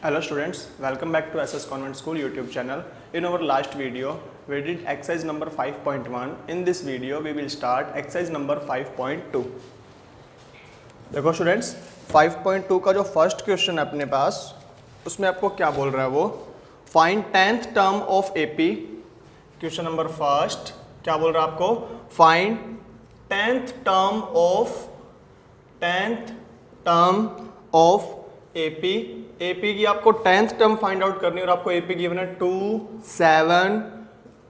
Hello students, welcome back to SS Convent School YouTube channel. In our last video, we did exercise number 5.1. In this video, we will start exercise number 5.2. देखो students 5.2 का जो first question है अपने पास, उसमें आपको क्या बोल रहा है वो find 10th term of AP. Question number first क्या बोल रहा है आपको, find 10th term of AP. AP की आपको 10th टर्म फाइंड आउट करनी है और आपको एपी गिवन है 2, 7,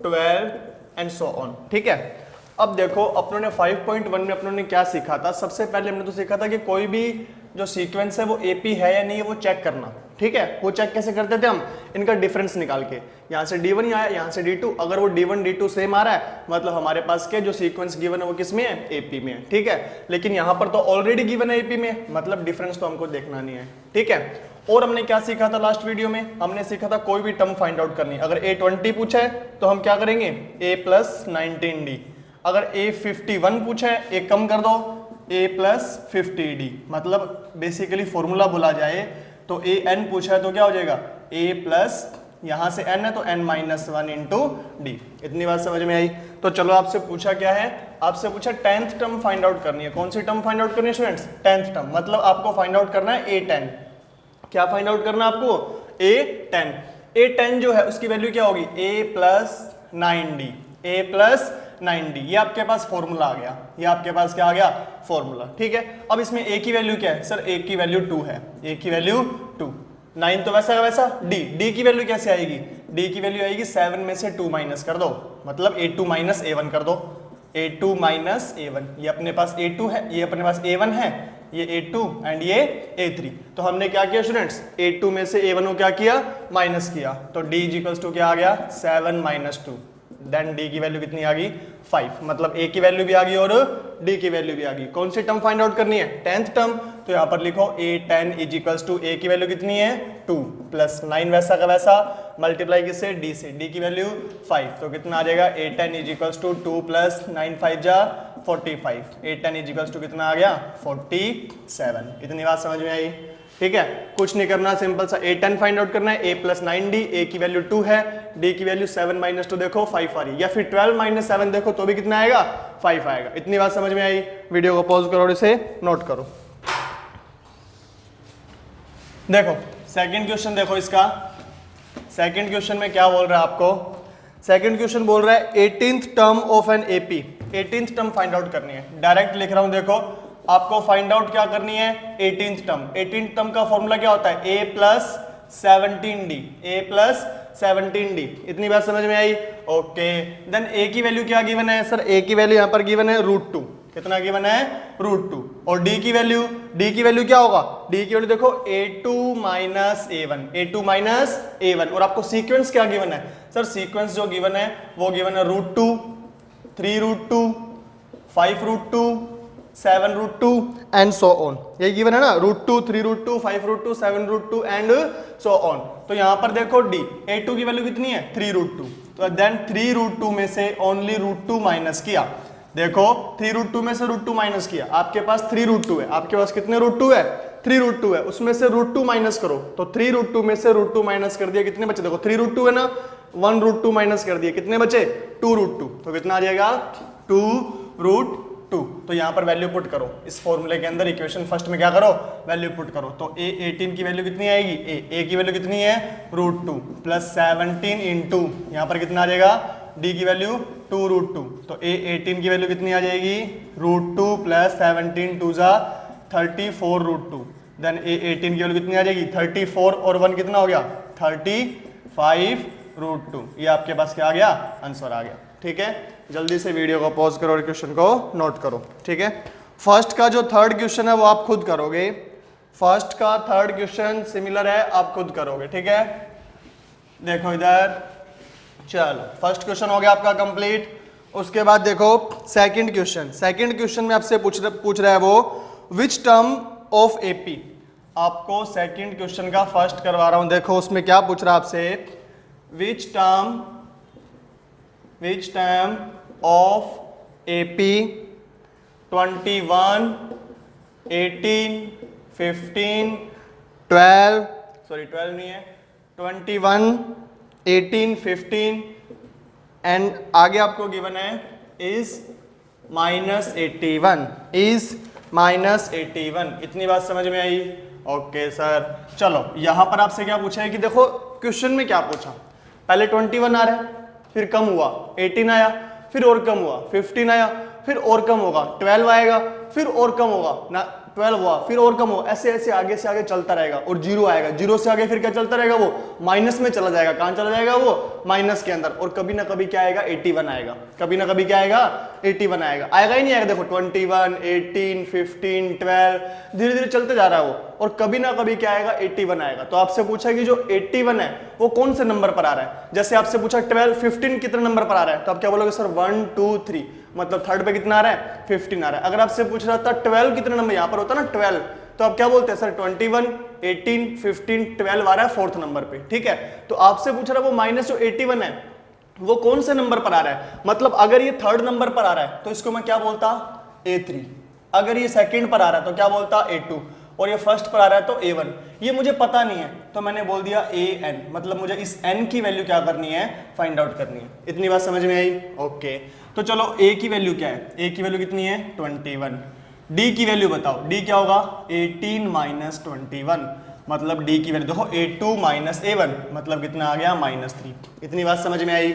12 एंड सो ऑन. ठीक है. अब देखो अपनों ने 5.1 में अपनों ने क्या सीखा था. सबसे पहले हमने तो सीखा था कि कोई भी जो सीक्वेंस है वो एपी है या नहीं है वो चेक करना. ठीक है. वो चेक कैसे करते थे हम, इनका डिफरेंस निकाल के, यहाँ से D1 आया, यहाँ से D2, अगर वो D1 D2 सेम आ रहा है मतलब हमारे पास के जो सीक्वेंस गिवन है वो किस में है, एपी में है. ठीक है. लेकिन यहाँ पर तो ऑलरेडी गिवन है एपी में, मतलब डिफरेंस तो हमको देखना नहीं है. ठीक है. और हमने क्या सीखा था लास्ट वीडियो में, हमने सीखा था कोई भी टर्म फाइंड आउट करनी. अगर A20 पूछा है तो हम क्या करेंगे, A + 19D. अगर A51 पूछा है, एक कम कर दो, A + 50D. मतलब बेसिकली फॉर्मूला बोला जाए तो AN पूछा है तो क्या हो जाएगा, A प्लस यहाँ से n है तो n - 1 इंटू डी. इतनी बात समझ में आई. तो चलो आपसे पूछा क्या है, आपसे पूछा 10th टर्म फाइंड आउट करनी है. कौन सी टर्म फाइंड आउट करनी है स्टूडेंट्स, 10th टर्म. मतलब आपको फाइंड आउट करना है A10. क्या फाइंड आउट करना है आपको, A10. A10 जो है उसकी वैल्यू क्या होगी, A + 9D. A + 9D. ये आपके पास फॉर्मूला आ गया, ये आपके पास क्या आ गया, फॉर्मूला. ठीक है. अब इसमें A की वैल्यू क्या है सर, A की वैल्यू 2 है. A की वैल्यू 2. 9 तो वैसा का वैसा. D की वैल्यू कैसे आएगी, D की वैल्यू आएगी 7 में से 2 माइनस कर दो, मतलब A2 - A1 कर दो. A2 - A1. ये अपने पास A2 है, ये अपने पास A1 है, ये A2 एंड ये A3. तो हमने क्या किया स्टूडेंट्स, A2 में से A1 को क्या किया, माइनस किया. तो D = क्या आ गया, 7 - 2. देन D की वैल्यू कितनी आ गई, 5. मतलब A की वैल्यू भी आ गई और D की वैल्यू भी आ गई. कौन सी टर्म फाइंड आउट करनी है, 10th टर्म. तो यहाँ पर लिखो A10 = A की वैल्यू कितनी है, 2 + 9 वैसा का वैसा मल्टीप्लाई किससे, D से. D की वैल्यू 5. तो कितना आ जाएगा, A10 = 2 + 9 5 जा 45. A10 = कितना आ गया, 47. इतनी बात समझ में आई. ठीक है. कुछ नहीं करना, सिंपल सा A10 फाइंड आउट करना है. A + 9D. A की वैल्यू 2 है, D की वैल्यू 7 - 2 देखो 5 आ रही है, या फिर 12 - 7 देखो तो भी कितना आएगा, 5 आएगा. इतनी बात समझ में आई. वीडियो को पॉज करो और इसे नोट करो. देखो सेकंड क्वेश्चन, देखो इसका सेकंड क्वेश्चन में क्या बोल रहा है आपको. सेकंड क्वेश्चन बोल रहा है 18th term of an AP. 18th term find out करनी है. डायरेक्ट लिख रहा हूं, देखो आपको फाइंड आउट क्या करनी है, 18th टर्म. 18th टर्म का फॉर्मूला क्या होता है, A + 17D. A + 17D. इतनी बात समझ में आई. ओके. देन A की वैल्यू क्या गिवन है सर, A की वैल्यू यहां पर गिवन है √2. कितना गिवन है, √2. और D की वैल्यू क्या होगा, D की वैल्यू देखो A2 - A1. A2 - A1. और आपको सीक्वेंस क्या गिवन है सर, सीक्वेंस जो गिवन है वो गिवन है √2, 3√2, 5√2, 7√2 एंड सो ऑन. ये गिवन है ना, √2, 3√2, 5√2, 7√2 एंड सो ऑन. तो यहां पर देखो D, A2 की वैल्यू कितनी है, 3√2. तो देन 3√2 में से ओनली √2 माइनस किया. देखो 3√2 में से √2 माइनस किया, आपके पास 3√2 है. आपके पास कितने √2 है, 3√2 है. उसमें से √2 माइनस करो, तो 3√2 में से √2 माइनस कर दिया, कितने बचे, देखो 3√2 है ना, 1√2 माइनस कर दिया, कितने बचे, 2√2. तो कितना आ जाएगा, 2√2. तो यहां पर वैल्यू पुट करो इस फॉर्मूले के अंदर. इक्वेशन फर्स्ट में क्या करो, वैल्यू पुट करो. तो A18 की वैल्यू कितनी आएगी, A की वैल्यू कितनी है, √2 + 17 इंटू यहां पर कितना आ जाएगा, D की वैल्यू 2√2. तो A18 की वैल्यू कितनी आ जाएगी, √2 + 17 2 जा 34√2. देन A18 की वैल्यू कितनी आ जाएगी, 34 और 1 कितना हो गया, 35√2. ये आपके पास क्या आ गया, आंसर आ गया. ठीक है. जल्दी से वीडियो को पॉज करो और क्वेश्चन को नोट करो. ठीक है. फर्स्ट का जो थर्ड क्वेश्चन है वो आप खुद करोगे. फर्स्ट का थर्ड क्वेश्चन सिमिलर है, आप खुद करोगे. ठीक है. देखो इधर, चलो फर्स्ट क्वेश्चन हो गया आपका कंप्लीट. उसके बाद देखो सेकंड क्वेश्चन. सेकंड क्वेश्चन में आपसे पूछ रहा है वो विच टर्म ऑफ एपी. आपको सेकंड क्वेश्चन का फर्स्ट करवा रहा हूं. देखो उसमें क्या पूछ रहा है आपसे, विच टर्म ऑफ एपी 21, 18, 15, 12 सॉरी 12 नहीं है, 21, 18, 15 एंड आगे आपको गिवन है इज -81, इज -81। इतनी बात समझ में आई? Okay sir. चलो यहां पर आपसे क्या पूछा है कि देखो क्वेश्चन में क्या पूछा, पहले 21 आ रहा है, फिर कम हुआ 18 आया, फिर और कम हुआ 15 आया, फिर और कम होगा 12 आएगा, फिर और कम होगा ना 12 हुआ, फिर और कम हो, ऐसे ऐसे आगे से आगे चलता रहेगा और जीरो आएगा, जीरो से आगे फिर क्या चलता रहेगा, वो माइनस में चला जाएगा। कहां चला जाएगा? वो माइनस के अंदर। और कभी ना कभी क्या आएगा? 81 आएगा। कभी ना कभी क्या आएगा? 81 आएगा। आएगा ही नहीं आएगा? देखो 21, 18, 15, 12 धीरे धीरे चलते जा रहा है वो, और कभी ना कभी क्या आएगा? 81 आएगा। तो आपसे पूछा कि जो 81 है वो कौन से नंबर पर आ रहा है? जैसे आपसे पूछा 12, 15 कितने नंबर पर आ रहा है, तो आप क्या बोलोगे? सर 1, 2, 3, मतलब थर्ड पे कितना आ रहा है? 15 आ रहा है। अगर आपसे पूछ रहा था 12 कितने नंबर, यहां पर होता ना 12, तो आप क्या बोलते हैं? सर 21, 18, 15, 12 आ रहा है फोर्थ नंबर पे। ठीक है, तो आपसे पूछ रहा है वो माइनस जो 81 है वो कौन से नंबर पर आ रहा है, मतलब अगर ये थर्ड नंबर पर आ रहा है तो इसको मैं क्या बोलता? A3। अगर ये सेकंड पर आ रहा है तो क्या बोलता? A2। और ये फर्स्ट पर आ रहा है तो A1। ये मुझे पता नहीं है तो मैंने बोल दिया AN, मतलब मुझे इस N की वैल्यू क्या करनी है? फाइंड आउट करनी है। इतनी बात समझ में आई? ओके, तो चलो A की वैल्यू क्या है? A की वैल्यू कितनी है? 21। D की वैल्यू बताओ, D क्या होगा? 18 माइनस 21, मतलब D की वैल्यू देखो A2 माइनस A1, मतलब कितना आ गया? -3। इतनी बात समझ में आई?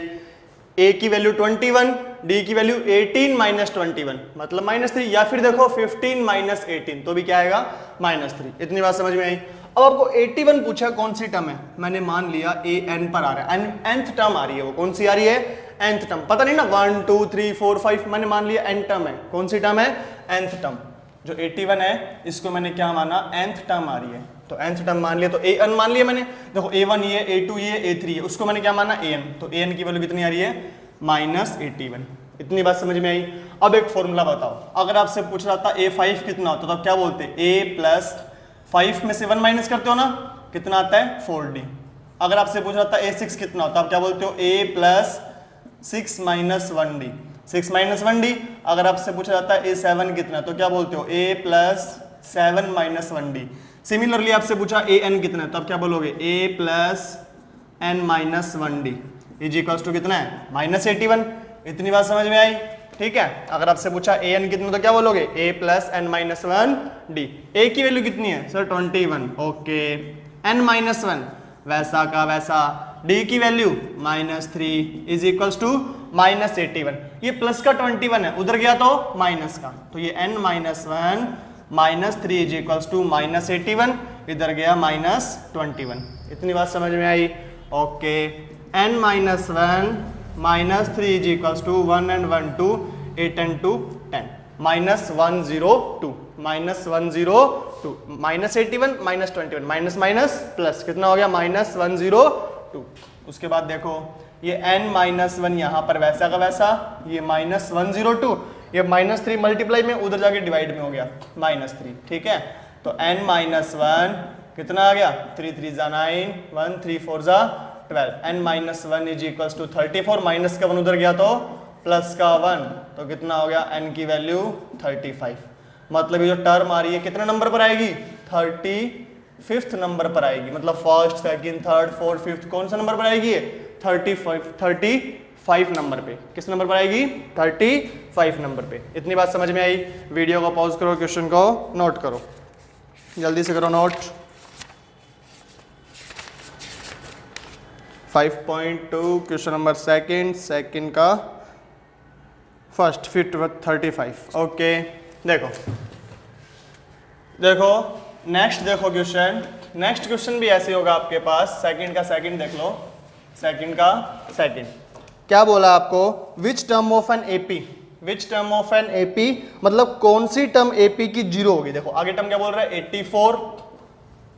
A की वैल्यू 21, D की वैल्यू 18 माइनस 21, मतलब -3, या फिर देखो 15 माइनस 18 तो भी क्या आएगा? -3। इतनी बात समझ में आई? अब आपको 81 पूछा कौन सी टर्म है, मैंने मान लिया AN पर आ रहा है, nth टर्म आ रही है, वो कौन सी आ रही है? nth term. पता नहीं ना 1, 2, 3, 4, 5, मैंने मान लिया n टर्म है। कौन सी टर्म है? nth term. जो 81 है इसको मैंने क्या माना? nth टर्म आ रही है, तो nth टर्म मान लिया, तो an मान लिया मैंने। देखो A1 ये, A2 ये, A3 है, उसको मैंने क्या माना? an। तो an की वैल्यू कितनी आ रही है? -81। इतनी बात समझ में आई? अब एक फॉर्मूला बताओ, अगर आपसे पूछ रहा था A5 कितना होता तो आप क्या बोलते? A प्लस 5 में से 1 माइनस करते हो ना, कितना आता है? 4D। अगर आपसे पूछ रहा था A6 कितना होता, आप क्या बोलते हो? A plus 6 minus 1D, 6 minus 1D। अगर आपसे पूछ रहा था A7 कितना, तो क्या बोलते हो? A plus 7 minus 1D। Similarly आपसे पूछा AN कितना है, तो आप क्या बोलोगे? A plus n minus 1D is equals to कितना है? -81। इतनी बात समझ में आई? ठीक है, अगर आपसे पूछा AN कितना तो क्या बोलोगे? A plus n minus 1D। A की वैल्यू कितनी है? सर 21। ओके, n माइनस 1 वैसा का वैसा, D की वैल्यू -3 इज इक्वल्स टू -81। ये प्लस का 21 है, उधर गया तो माइनस का, तो ये n minus 1 -3 is equals to -81, इधर गया -21। इतनी बात समझ में आई? Okay, n minus 1 -3 is equals to 1 and 1 2, 8 and 2 10, -102, -102, -81 -21, minus minus plus, कितना हो गया? -102। उसके बाद देखो ये n माइनस 1 यहाँ पर वैसा का वैसा, ये -102, ये -3 मल्टीप्लाई में उधर जाके डिवाइड में हो गया -3। ठीक है, तो n माइनस 1 कितना आ गया? 3 3 जा 9, 1 3 4 जा 12, n minus 1 is equals to 34, minus का 1 उधर गया तो प्लस का 1, तो कितना हो गया? n की वैल्यू 35। मतलब ये जो टर्म आ रही है कितने नंबर पर आएगी? 35th नंबर पर आएगी, मतलब first, second, third, fourth, fifth, कौन सा नंबर पर आएगी ये? 35 नंबर पे। किस नंबर पर आएगी? 35 नंबर पे। इतनी बात समझ में आई? वीडियो को पॉज करो, क्वेश्चन को नोट करो, जल्दी से करो नोट। 5.2 क्वेश्चन नंबर सेकंड का फर्स्ट, फिर 35। ओके, देखो नेक्स्ट देखो क्वेश्चन। नेक्स्ट क्वेश्चन भी ऐसे होगा आपके पास, सेकंड का सेकंड देख लो, सेकंड का सेकंड क्या बोला आपको? विच term of an AP, which term of an AP, मतलब कौन सी टर्म एपी की जीरो होगी। देखो आगे टर्म क्या बोल रहा है? 84,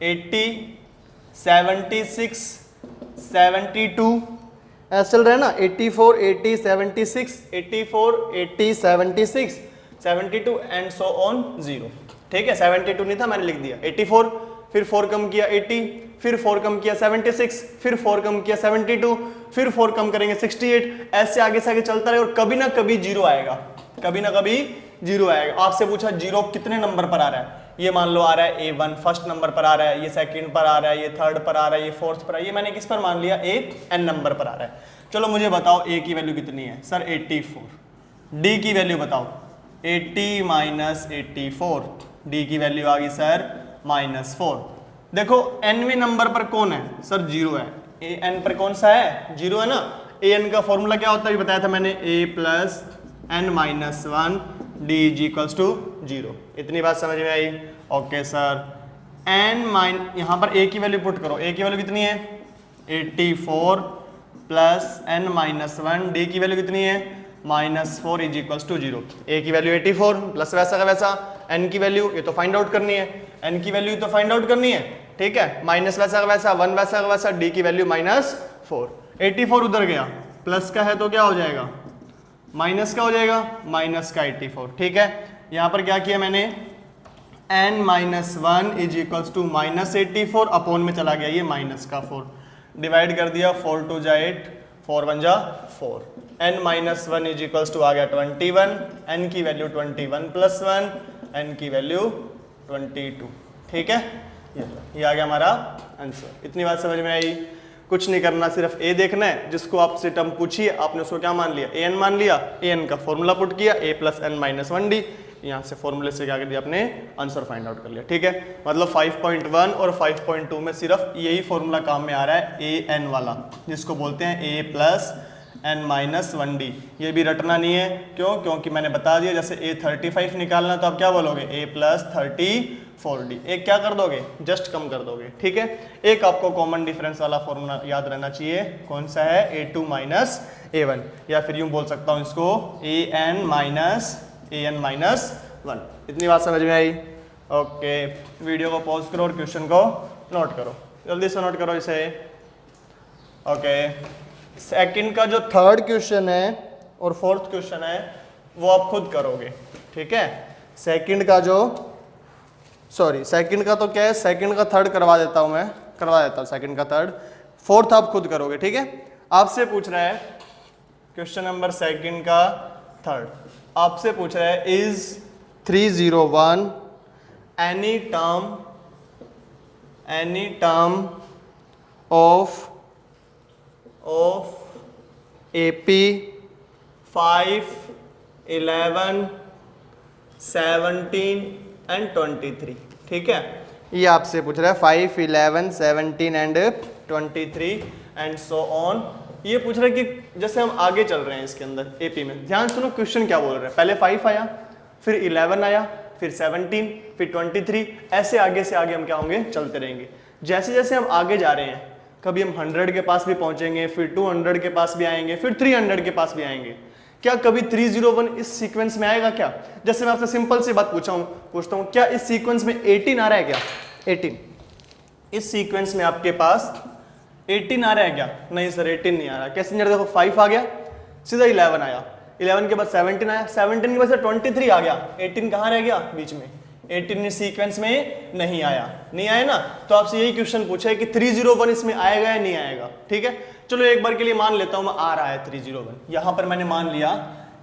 80, 76, 72 ऐसे चल रहा है ना, 84, 80, 76, 84, 80, 76, 72 एंड सो ऑन 0। ठीक है, 72 नहीं था, मैंने लिख दिया 84, फिर 4 कम किया 80, फिर 4 कम किया 76, फिर 4 कम किया 72, फिर 4 कम करेंगे 68, ऐसे आगे से आगे चलता रहे और कभी ना कभी जीरो आएगा, कभी ना कभी जीरो आएगा। आपसे पूछा जीरो कितने नंबर पर आ रहा है, ये मान लो आ रहा है A1 फर्स्ट नंबर पर आ रहा है, ये सेकंड पर आ रहा है, ये थर्ड पर आ रहा है, ये फोर्थ पर आ रहा है, ये मैंने किस पर मान लिया, एक n नंबर पर आ रहा है। चलो मुझे बताओ A की वैल्यू कितनी है सर 84। D की वैल्यू बताओ 80 माइनस 84, D की वैल्यू आ गई सर -4। देखो nवें नंबर पर कौन है सर 0 है, an पर कौन सा है 0 है ना। an का फॉर्मूला क्या होता है बताया था मैंने, a plus n minus 1 d is equals to 0। इतनी बात समझ में आई। ओके सर n माइन यहाँ पर a की वैल्यू पुट करो, a की वैल्यू कितनी है 84 प्लस n माइनस 1, d की वैल्यू कितनी है -4 इज इक्वल्स टू 0। a की वैल्यू 84 प्लस वैसा का वैसा n की वैल्यू ये तो फाइंड आउट करनी है, n की वैल्यू तो फाइंड आउट करनी है, ठीक है, माइनस वैसा का वैसा 1 वैसा का वैसा, d की वैल्यू -4। 84 उधर गया, प्लस का है तो क्या हो जाएगा माइनस का हो जाएगा, माइनस का 84, ठीक है। यहाँ पर क्या किया मैंने n minus 1 is equals to -84 upon में चला गया ये माइनस का 4, डिवाइड कर दिया 4 2 जा 8 4 1 जा 4, n minus 1 is equals to आ गया 21, n की वैल्यू 21 प्लस 1, n की वैल्यू 22, ठीक है। ये आ गया हमारा आंसर। इतनी बात समझ में आई। कुछ नहीं करना, सिर्फ a देखना है, जिसको आपसे टर्म पूछी है आपने उसको क्या मान लिया an मान लिया, an का फॉर्मूला पुट किया a plus n minus 1d, यहाँ से फॉर्मूले से क्या कर दिया आपने आंसर फाइंड आउट कर लिया, ठीक है। मतलब 5.1 और 5.2 में सिर्फ यही फॉर्मूला काम में आ रहा है an वाला, जिसको बोलते हैं a plus n minus 1d। ये भी रटना नहीं है, क्यों, क्योंकि मैंने बता दिया जैसे a 35 निकालना तो आप क्या बोलोगे a प्लस 34d, एक क्या कर दोगे जस्ट कम कर दोगे, ठीक है। एक आपको कॉमन डिफरेंस वाला फॉर्मूला याद रहना चाहिए, कौन सा है a2 माइनस a1, या फिर यूं बोल सकता हूं इसको an माइनस 1। इतनी बात समझ में आई। ओके, वीडियो को पॉज करो और क्वेश्चन को नोट करो, जल्दी से नोट करो इसे। ओके, सेकंड का जो थर्ड क्वेश्चन है और फोर्थ क्वेश्चन है वो आप खुद करोगे, ठीक है। सेकंड का जो सेकंड का तो क्या है, सेकंड का थर्ड करवा देता हूं मैं, करवा देता हूं सेकंड का थर्ड, फोर्थ आप खुद करोगे, ठीक है। आपसे पूछ रहा है क्वेश्चन नंबर सेकंड का थर्ड, आपसे पूछ रहा है is 301 any term of AP 5, 11, 17 and 23, ठीक है। ये आपसे पूछ रहा है 5, 11, 17 एंड 23 एंड सो ऑन। ये पूछ रहा है कि जैसे हम आगे चल रहे हैं इसके अंदर AP में, ध्यान सुनो क्वेश्चन क्या बोल रहा है, पहले 5 आया, फिर 11 आया, फिर 17, फिर 23, ऐसे आगे से आगे हम क्या होंगे चलते रहेंगे। जैसे जैसे हम आगे जा रहे हैं कभी हम 100 के पास भी पहुंचेंगे, फिर 200 के पास भी आएंगे, फिर 300 के पास भी आएंगे। क्या कभी 301 इस सीक्वेंस में आएगा क्या? जैसे मैं आपसे सिंपल सी बात पूछता हूं क्या इस सीक्वेंस में 18 आ रहा है क्या? 18 इस सीक्वेंस में आपके पास 18 आ रहा है क्या? नहीं सर 18 नहीं आ रहा। कैसे नहीं आ रहा? देखो 5 आ गया, सीधा 11 आया, 11 के बाद 17 आया, 17 के बाद 23 आ गया, 18 कहाँ रह गया बीच में? 18 इस सीक्वेंस में नहीं आया, नहीं आया ना। तो आपसे यही क्वेश्चन पूछा है कि 301 इसमें आएगा या नहीं आएगा, ठीक है। चलो एक बार के लिए मान लेता हूं मैं आ रहा है 301, यहां पर मैंने मान लिया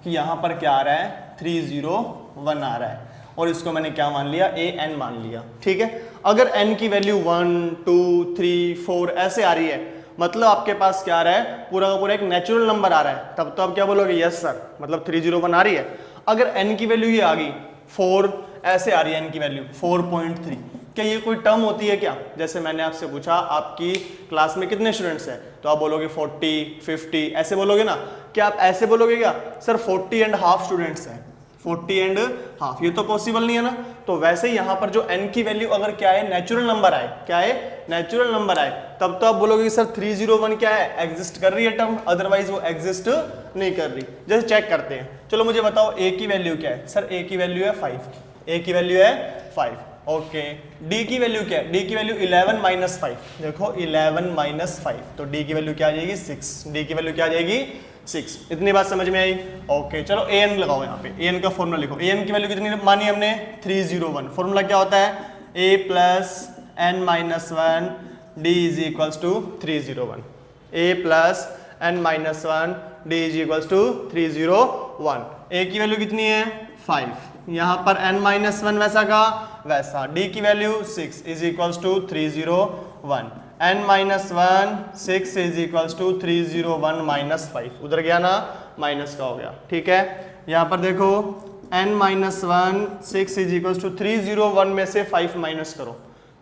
कि यहां पर क्या आ रहा है 301 आ रहा है, और इसको मैंने क्या मान लिया an मान लिया, ठीक है। अगर n की वैल्यू 1 2 3 4 ऐसे आ रही है, मतलब आपके पास क्या आ रहा है पूरा का पूरा एक नेचुरल नंबर आ रहा है, तब तो आप क्या बोलोगे यस सर, मतलब 301 आ रही है। अगर n की वैल्यू ये आ गई 4 ऐसे आ रही है n की वैल्यू 4.3, क्या ये कोई टर्म होती है क्या? जैसे मैंने आपसे पूछा आपकी क्लास में कितने स्टूडेंट्स हैं, तो आप बोलोगे 40 50 ऐसे बोलोगे ना। क्या आप ऐसे बोलोगे क्या सर 40.5 स्टूडेंट्स हैं, 40.5? ये तो पॉसिबल नहीं है ना। तो वैसे यहाँ पर जो n की वैल्यू अगर क्या है नेचुरल नंबर आए, क्या है नेचुरल नंबर आए, तब तो आप बोलोगे कि सर 301 क्या है एग्जिस्ट कर रही है टर्म, अदरवाइज वो एग्जिस्ट नहीं कर रही। जैसे चेक करते हैं, चलो मुझे बताओ a की वैल्यू क्या है? सर a की वैल्यू है 5, a की वैल्यू है 5, ओके। d की वैल्यू क्या है? d की वैल्यू 11 माइनस 5, देखो 11 माइनस 5, तो d की वैल्यू क्या आ जाएगी 6, d की वैल्यू क्या आ जाएगी 6। इतनी बात समझ में आई? ओके चलो an लगाओ, यहाँ पे an का फॉर्मूला लिखो। an की वैल्यू कितनी मानी हमने 301, फॉर्मूला क्या होता है a plus n minus 1 d is equals to 301, a plus n minus 1 d is equals to 301। a की वैल्यू कितनी है 5, यहाँ पर n माइनस 1 वैसा का वैसा, d की value 6 is equals to 301, n minus 1 6 is equals to 301 minus 5, उधर गया ना माइनस का हो गया, ठीक है। यहाँ पर देखो n minus 1 6 is equals to 301 में से 5 माइनस करो,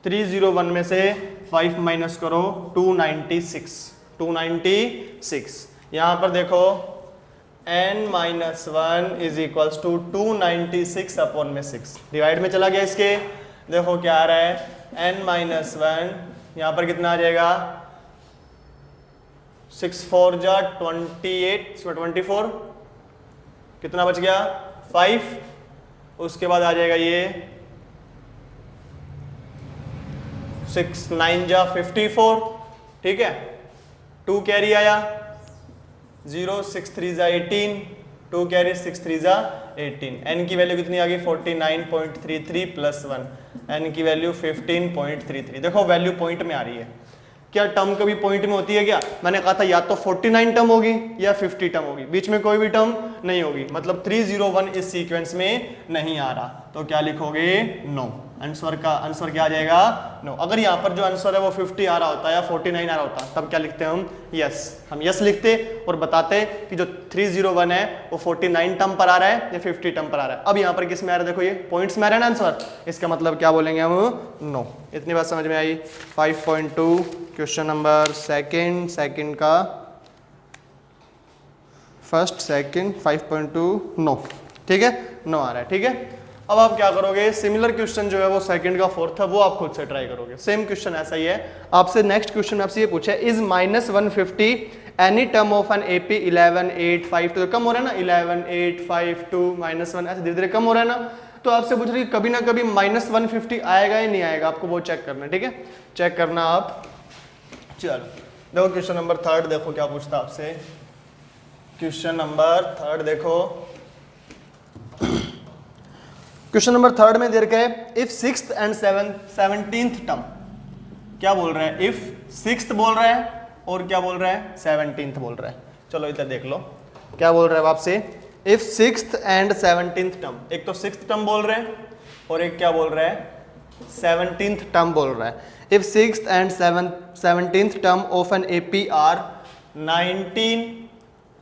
301 में से 5 माइनस करो 296। यहाँ पर देखो n minus 1 is equals to 296 upon में 6, डिवाइड में चला गया इसके, देखो क्या आ रहा है n माइनस 1, यहाँ पर कितना आ जाएगा 6 4 जा 28 24, कितना बच गया 5, उसके बाद आ जाएगा ये 6 9 जा 54, ठीक है, 2 कैरी आया 0 6 3 जा 18, 2 कैरी 6 3 जा 18, n की वैल्यू कितनी आ गई 49.33 प्लस 1, n की वैल्यू 15.33। देखो वैल्यू पॉइंट में आ रही है, क्या टर्म कभी पॉइंट में होती है क्या? मैंने कहा था या तो 49 टर्म होगी या 50 टर्म होगी, बीच में कोई भी टर्म नहीं होगी, मतलब 301 इस सीक्वेंस में नहीं आ रहा, तो क्या लिखोगे नो, आंसर का आंसर क्या आ जाएगा नो। अगर यहाँ पर जो आंसर है वो 50 आ रहा होता या 49 आ रहा होता तब क्या लिखते हैं हम यस लिखते और बताते कि जो 301 है वो 49 टर्म पर आ रहा है या 50 टर्म पर आ रहा है। अब यहाँ पर किस में आ रहा है, देखो ये पॉइंट्स में आ रहा है ना आंसर, इसका मतलब क्या बोलेंगे हम नो। इतनी बात समझ में आई। 5.2 क्वेश्चन नंबर सेकंड का फर्स्ट सेकंड 5.2 नो, ठीक है, नो आ रहा है, ठीक है। अब आप क्या करोगे, सिमिलर क्वेश्चन जो है वो सेकंड का फोर्थ है वो आप खुद से ट्राई करोगे, सेम क्वेश्चन ऐसा ही है। आपसे नेक्स्ट क्वेश्चन में आपसे ये पूछा है is -150 any term of an AP 11 8 5 2, कम हो रहा है ना 11 8 5 2 -1 ऐसे धीरे धीरे कम हो रहा है ना, तो आपसे पूछ रही है कभी ना कभी -150 आएगा या नहीं आएगा, आपको वो चेक करना है, ठीक है, चेक करना आप। चलो देखो क्वेश्चन नंबर थर्ड, देखो क्या पूछता आपसे, क्वेश्चन नंबर थर्ड देखो, क्वेश्चन नंबर थर्ड में दे रखा है if 6th and 17th term, क्या बोल रहा है, इफ 6th बोल रहा है और क्या बोल रहा है 17th बोल रहा है। चलो इधर देख लो क्या बोल रहा है आपसे, if 6th and 17th term, एक तो 6th टर्म बोल रहे हैं और एक क्या बोल रहा है 17th टर्म बोल रहा है। If 6th and 17th term of an AP are 19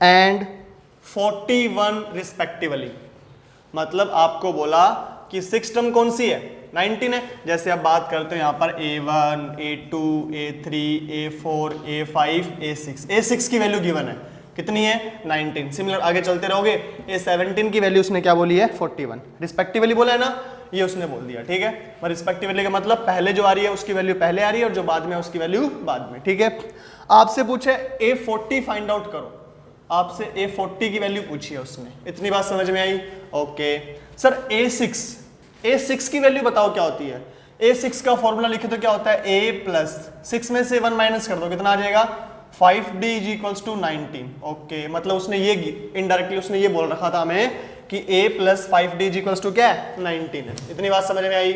and 41 respectively, मतलब आपको बोला कि 6 टर्म कौन सी है 19 है। जैसे आप बात करते हो यहाँ पर A1 A2 A3 A4 A5 A6, A6 की वैल्यू गिवन है कितनी है 19। सिमिलर आगे चलते रहोगे, A17 की वैल्यू उसने क्या बोली है 41, रिस्पेक्टिवली बोला है ना, ये उसने बोल दिया, ठीक है। और रिस्पेक्टिवली का मतलब पहले जो आ रही है उसकी वैल्यू पहले आ रही है और जो बाद में उसकी वैल्यू बाद में, ठीक है। आपसे पूछे A40 फाइंड आउट करो, आपसे A40 की वैल्यू पूछी है उसने, इतनी बात समझ में आई। ओके सर A6 की वैल्यू बताओ क्या होती है। A6 का फॉर्मूला लिखे तो क्या होता है A प्लस 6 में से 1 माइनस कर दो, कितना आ जाएगा 5D is equals to 19। Okay मतलब उसने ये इनडायरेक्टली उसने ये बोल रखा था हमें कि A plus 5D is equals to क्या है 19 है, इतनी बात समझ में आई।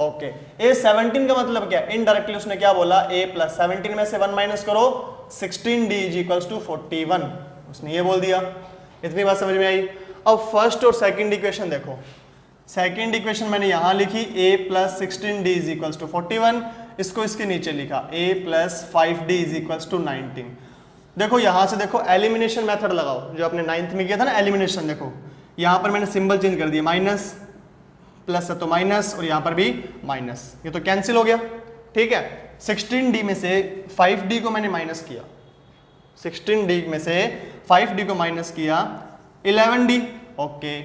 ओके A17 का मतलब क्या है, इनडायरेक्टली उसने क्या बोला A प्लस 17 में से 1 माइनस करो 16D इज इक्वल्स टू 41, उसने ये बोल दिया, इतनी बात समझ में आई। अब फर्स्ट और सेकंड इक्वेशन देखो, सेकंड इक्वेशन मैंने यहां लिखी A plus 16D is equals to 41, इसको इसके नीचे लिखा A plus 5D is equals to 19। देखो यहां से देखो एलिमिनेशन मेथड लगाओ जो आपने 9th में किया था ना एलिमिनेशन, देखो यहां पर मैंने सिंबल चेंज कर दिया, माइनस प्लस है तो माइनस और यहां पर भी माइनस, ये तो कैंसिल हो गया, ठीक है। 16D में से 5D को मैंने माइनस किया, 16D में से 5D को माइनस किया 11D। ओके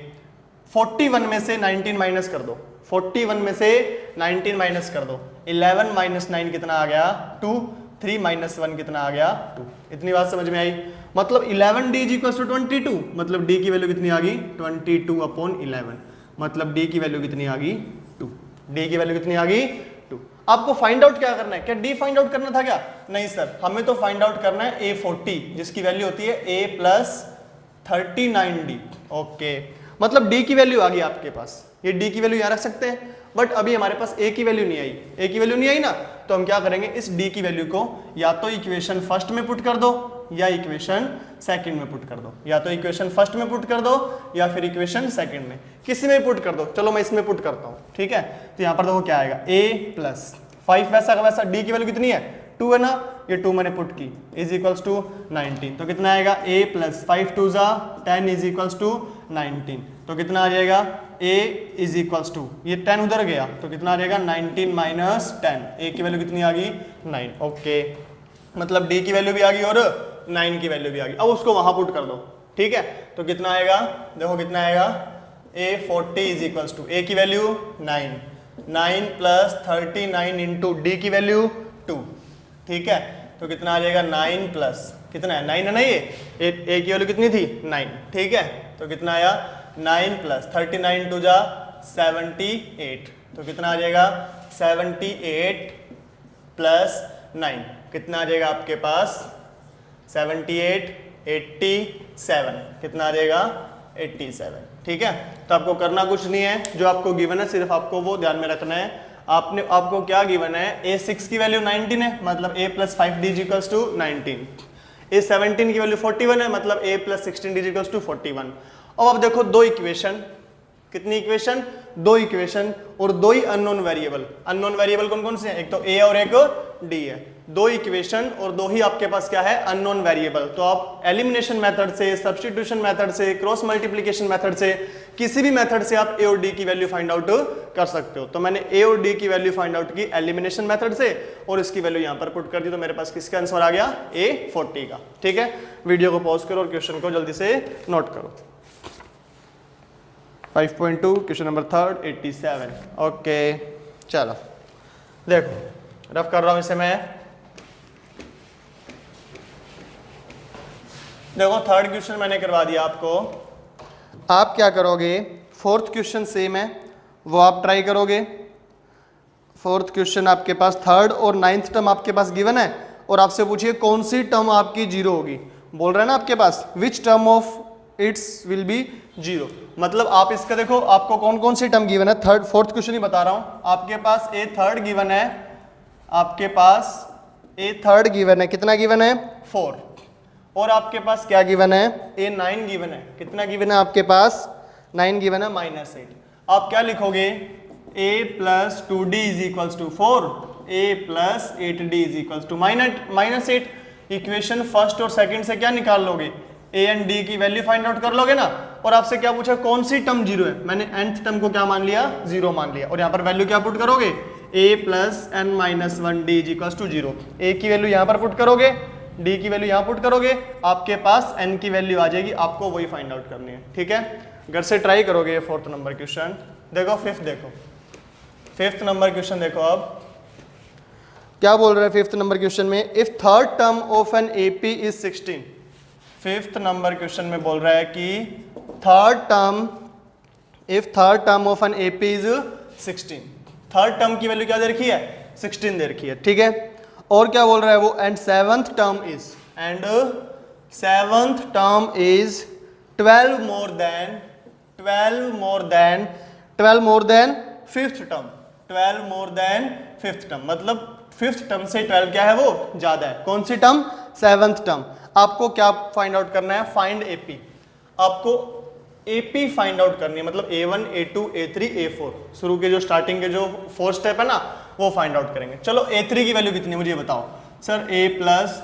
41 में से 19 माइनस कर दो, 41 में से 19 माइनस कर दो, 11 माइनस 9 कितना आ गया 2, 3 माइनस 1 कितना आ गया 2, इतनी बात समझ में आई। मतलब 11D इज इक्वल टू 22, मतलब D की वैल्यू कितनी आ गई 22 अपॉन 11, मतलब D की वैल्यू कितनी आ गई 2, D की वैल्यू कितनी आ गई 2। आपको फाइंड आउट क्या करना है, क्या D फाइंड आउट करना था क्या, नहीं सर, हमें तो फाइंड आउट करना है A40 जिसकी वैल्यू होती है A प्लस 39D। ओके मतलब D की वैल्यू आ गई आपके पास, ये D की वैल्यू यहाँ रख सकते हैं बट अभी हमारे पास ए की वैल्यू नहीं आई, ए की वैल्यू नहीं आई ना, तो हम क्या करेंगे, इस डी की वैल्यू को या तो इक्वेशन फर्स्ट में पुट कर दो या इक्वेशन सेकंड में पुट कर दो, या तो इक्वेशन फर्स्ट में पुट कर दो या फिर इक्वेशन सेकंड में, किसी में पुट कर दो। चलो मैं इसमें पुट करता हूँ, ठीक है। तो यहाँ पर देखो क्या आएगा, a प्लस 5 वैसा का वैसा, डी की वैल्यू कितनी है 2 है ना, ये 2 मैंने पुट की, इज इक्वल्स टू 19। तो कितना आएगा, a प्लस 5 2 जा 10 इज इक्वल्स टू 19। तो कितना आ जाएगा, a इज इक्वल्स टू, ये 10 उधर गया तो कितना आ जाएगा 19 माइनस 10, a की वैल्यू कितनी आ गई 9। ओके, मतलब d की वैल्यू भी आ गई और 9 की वैल्यू भी आ गई। अब उसको वहां पुट कर दो, ठीक है। तो कितना आएगा, देखो कितना आएगा, a 40 is equals to, a की वैल्यू 9, 9 प्लस 39 इंटू डी की वैल्यू 2, ठीक है। तो कितना आ जाएगा 9 प्लस कितना है 9 है ना, ये a की वैल्यू कितनी थी 9, ठीक है। तो कितना आया 9 प्लस 39 टू जा 78, तो कितना आ जाएगा 78 प्लस 9 कितना आ जाएगा आपके पास 78 87, कितना आ जाएगा 87, ठीक है। तो आपको करना कुछ नहीं है, जो आपको गिवन है सिर्फ आपको वो ध्यान में रखना है। आपको क्या गिवन है, a6 की वैल्यू 19 है, मतलब a plus 5d equals to 19, a17 की वैल्यू 41 है, मतलब a plus 16d equals to 41। अब आप देखो दो इक्वेशन, कितनी इक्वेशन, दो इक्वेशन और दो ही अननोन वेरिएबल। अननोन वेरिएबल कौन कौन से हैं, एक तो a और एक d है, दो इक्वेशन और दो ही आपके पास क्या है अननोन वेरिएबल। तो आप एलिमिनेशन मेथड से, सब्स्टिट्यूशन मेथड से, क्रॉस मल्टीप्लिकेशन मेथड से, किसी भी मेथड से आप a और d की वैल्यू फाइंड आउट कर सकते हो। तो मैंने a और d की वैल्यू फाइंड आउट की एलिमिनेशन मेथड से और इसकी वैल्यू यहां पर पुट कर दी, तो मेरे पास किसका आंसर आ गया a40 का, ठीक है। वीडियो को पॉज करो और क्वेश्चन को जल्दी से नोट करो। 5.2 क्वेश्चन नंबर 3 87। ओके चलो देखो रफ कर रहा हूं इसे मैं। देखो थर्ड क्वेश्चन मैंने करवा दिया आपको। आप क्या करोगे, फोर्थ क्वेश्चन सेम है वो आप ट्राई करोगे। फोर्थ क्वेश्चन आपके पास थर्ड और नाइन्थ टर्म आपके पास गिवन है और आपसे पूछिए कौन सी टर्म आपकी जीरो होगी। बोल रहे हैं ना आपके पास which term of its will be zero, मतलब आप इसका देखो आपको कौन कौन सी टर्म गिवन है। थर्ड फोर्थ क्वेश्चन ही बता रहा हूं, आपके पास ए थर्ड गिवन है, आपके पास ए थर्ड गिवन है, कितना गिवन है 4, और आपके पास क्या गिवन है ए 9 गिवन है, कितना गिवन है आपके पास 9 गिवन है -8। आप क्या लिखोगे a plus 2d is equals to 4, a plus 8d is equals to -8। Equation first और सेकंड से क्या निकाल लोगे, a एंड d की वैल्यू फाइंड आउट कर लोगे ना। और आपसे क्या पूछा कौन सी टर्म जीरो है, मैंने nth टर्म को क्या मान लिया जीरो मान लिया, और यहाँ पर वैल्यू क्या पुट करोगे a plus n-1d is equals to 0। a की वैल्यू यहाँ पर पुट करोगे, d की वैल्यू यहाँ पुट करोगे, आपके पास n की वैल्यू आ जाएगी, आपको वही फाइंड आउट करनी है, ठीक है। घर से ट्राई करोगे ये फोर्थ नंबर क्वेश्चन। देखो फिफ्थ, देखो फिफ्थ नंबर क्वेश्चन देखो अब क्या बोल रहा है फिफ्थ नंबर क्वेश्चन में, if third term of an AP is 16। Fifth number question में बोल रहा है कि third term, if third term of an AP is 16, third term की वैल्यू क्या दे रखी है 16 दे रखी है, ठीक है। और क्या बोल रहा है वो, and seventh term is, and seventh term is 12 more than fifth term, 12 more than fifth term, मतलब फिफ्थ टर्म से 12 क्या है वो ज्यादा है। कौन सी टर्म, सेवंथ टर्म। आपको क्या फाइंड आउट करना है, फाइंड एपी। आपको एपी फाइंड आउट करनी है, मतलब A1 A2 A3 A4 शुरू के जो स्टार्टिंग के जो 4 स्टेप है ना वो फाइंड आउट करेंगे। चलो A3 की वैल्यू कितनी है मुझे बताओ। Sir a plus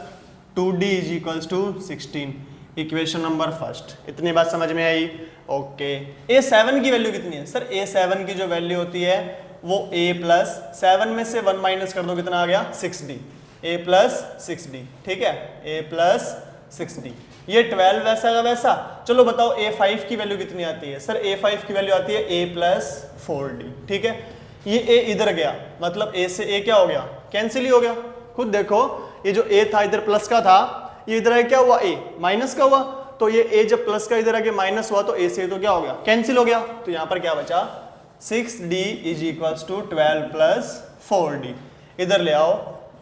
2d is equals to 16, equation number first. इतनी बात समझ में आई, ओके। A7 की वैल्यू कितनी है, सर A7 की जो वैल्यू होती है वो a प्लस 7 में से 1 माइनस कर दो, कितना आ गया 6d, a प्लस 6d, ठीक है, a प्लस 6d। ये 12 वैसा का वैसा। चलो बताओ a5 की वैल्यू कितनी आती है, सर a5 की वैल्यू आती है a प्लस 4d, ठीक है। ये a इधर गया, मतलब a से a क्या हो गया, कैंसिल ही हो गया। खुद देखो ये जो a था इधर प्लस का था, ये इधर है क्या हुआ a माइनस का हुआ, तो ये a जब प्लस का इधर आके माइनस हुआ तो a से तो क्या हो गया कैंसिल हो गया। तो यहाँ पर क्या बचा 6d is equals to 12 plus 4d। इधर ले आओ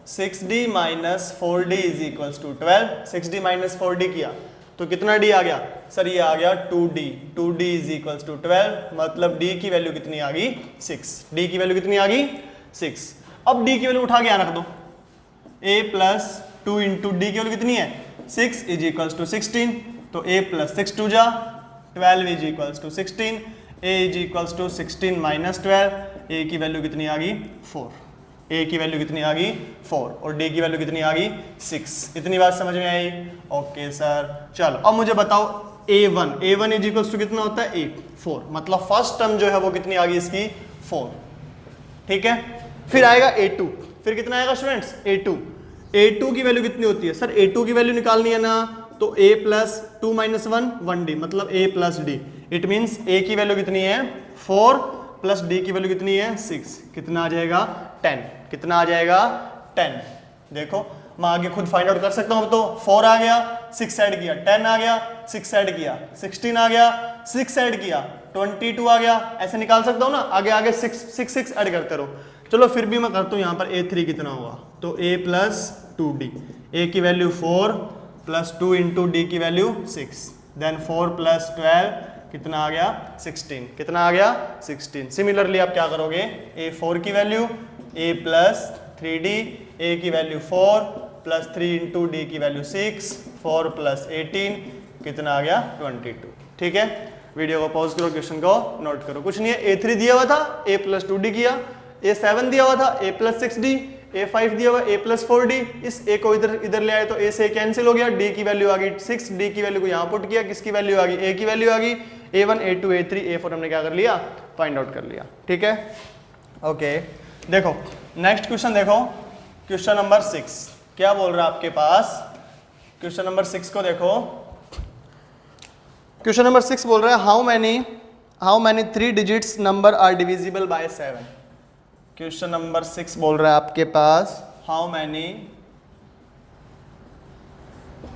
6d minus 4d is equals to 12, 6d minus 4d किया तो कितना d आ गया सर, ये आ गया 2d, 2d is equals to 12, मतलब d की वैल्यू कितनी आ गई 6, d की वैल्यू कितनी आ गई 6। अब d की वैल्यू उठा के यहाँ रख दो, a प्लस 2 इंटू डी की वैल्यू कितनी है 6 इज इक्वल्स टू 16, तो a प्लस 6 2 जा 12 is equals to 16, a is equals to 16 minus 12, a की वैल्यू कितनी आ गई 4, a की वैल्यू कितनी आ गई 4 और d की वैल्यू कितनी आ गई 6। इतनी बात समझ में आई? ओके सर, चलो अब मुझे बताओ a1 इज इक्वल्स टू कितना होता है 8, 4, मतलब फर्स्ट टर्म जो है वो कितनी आ गई इसकी 4, ठीक है। फिर आएगा a2, फिर कितना आएगा स्टूडेंट्स a2 की वैल्यू कितनी होती है सर, a2 की वैल्यू निकालनी है ना, तो a प्लस 2 माइनस 1d, मतलब a plus d, it means a की वैल्यू कितनी है 4 प्लस d की वैल्यू कितनी है 6, कितना आ जाएगा 10, कितना आ जाएगा 10। देखो मैं आगे खुद फाइंड आउट कर सकता हूं, अब तो 4 आ गया 6 ऐड किया 10 आ गया 6 ऐड किया 16 आ गया 6 ऐड किया 22 आ गया, ऐसे निकाल सकता हूं ना, आगे आगे 6 ऐड करते रहो। चलो फिर भी मैं करता हूं यहाँ पर a3 कितना होगा, तो a प्लस 2d, a की वैल्यू 4 प्लस 2 इंटू डी की वैल्यू 6, देन 4 प्लस 12 कितना आ गया 16, कितना आ गया 16। सिमिलरली आप क्या करोगे, a4 की value a plus 3d, a की वैल्यू 4 प्लस 3 इंटू डी की वैल्यू 6, 4 प्लस 18 कितना आ गया 22, ठीक है। वीडियो को पॉज करो, क्वेश्चन को नोट करो, कुछ नहीं है, a3 दिया हुआ था a प्लस 2d किया, a7 दिया हुआ था a प्लस 6d, a5 दिया हुआ a प्लस 4d, इस a को इधर ले आए तो a से कैंसिल हो गया, d की वैल्यू आ गई 6, d की वैल्यू को यहाँ पुट किया, किसकी वैल्यू आ गई a की वैल्यू आ गई, a1 a2 a3 a4 हमने क्या कर लिया फाइंड आउट कर लिया, ठीक है। ओके देखो नेक्स्ट क्वेश्चन, देखो क्वेश्चन नंबर 6 क्या बोल रहा है आपके पास, क्वेश्चन नंबर 6 को देखो, क्वेश्चन नंबर 6 बोल रहा है how many 3 digits number are divisible by 7। Question number 6 बोल रहा है आपके पास how many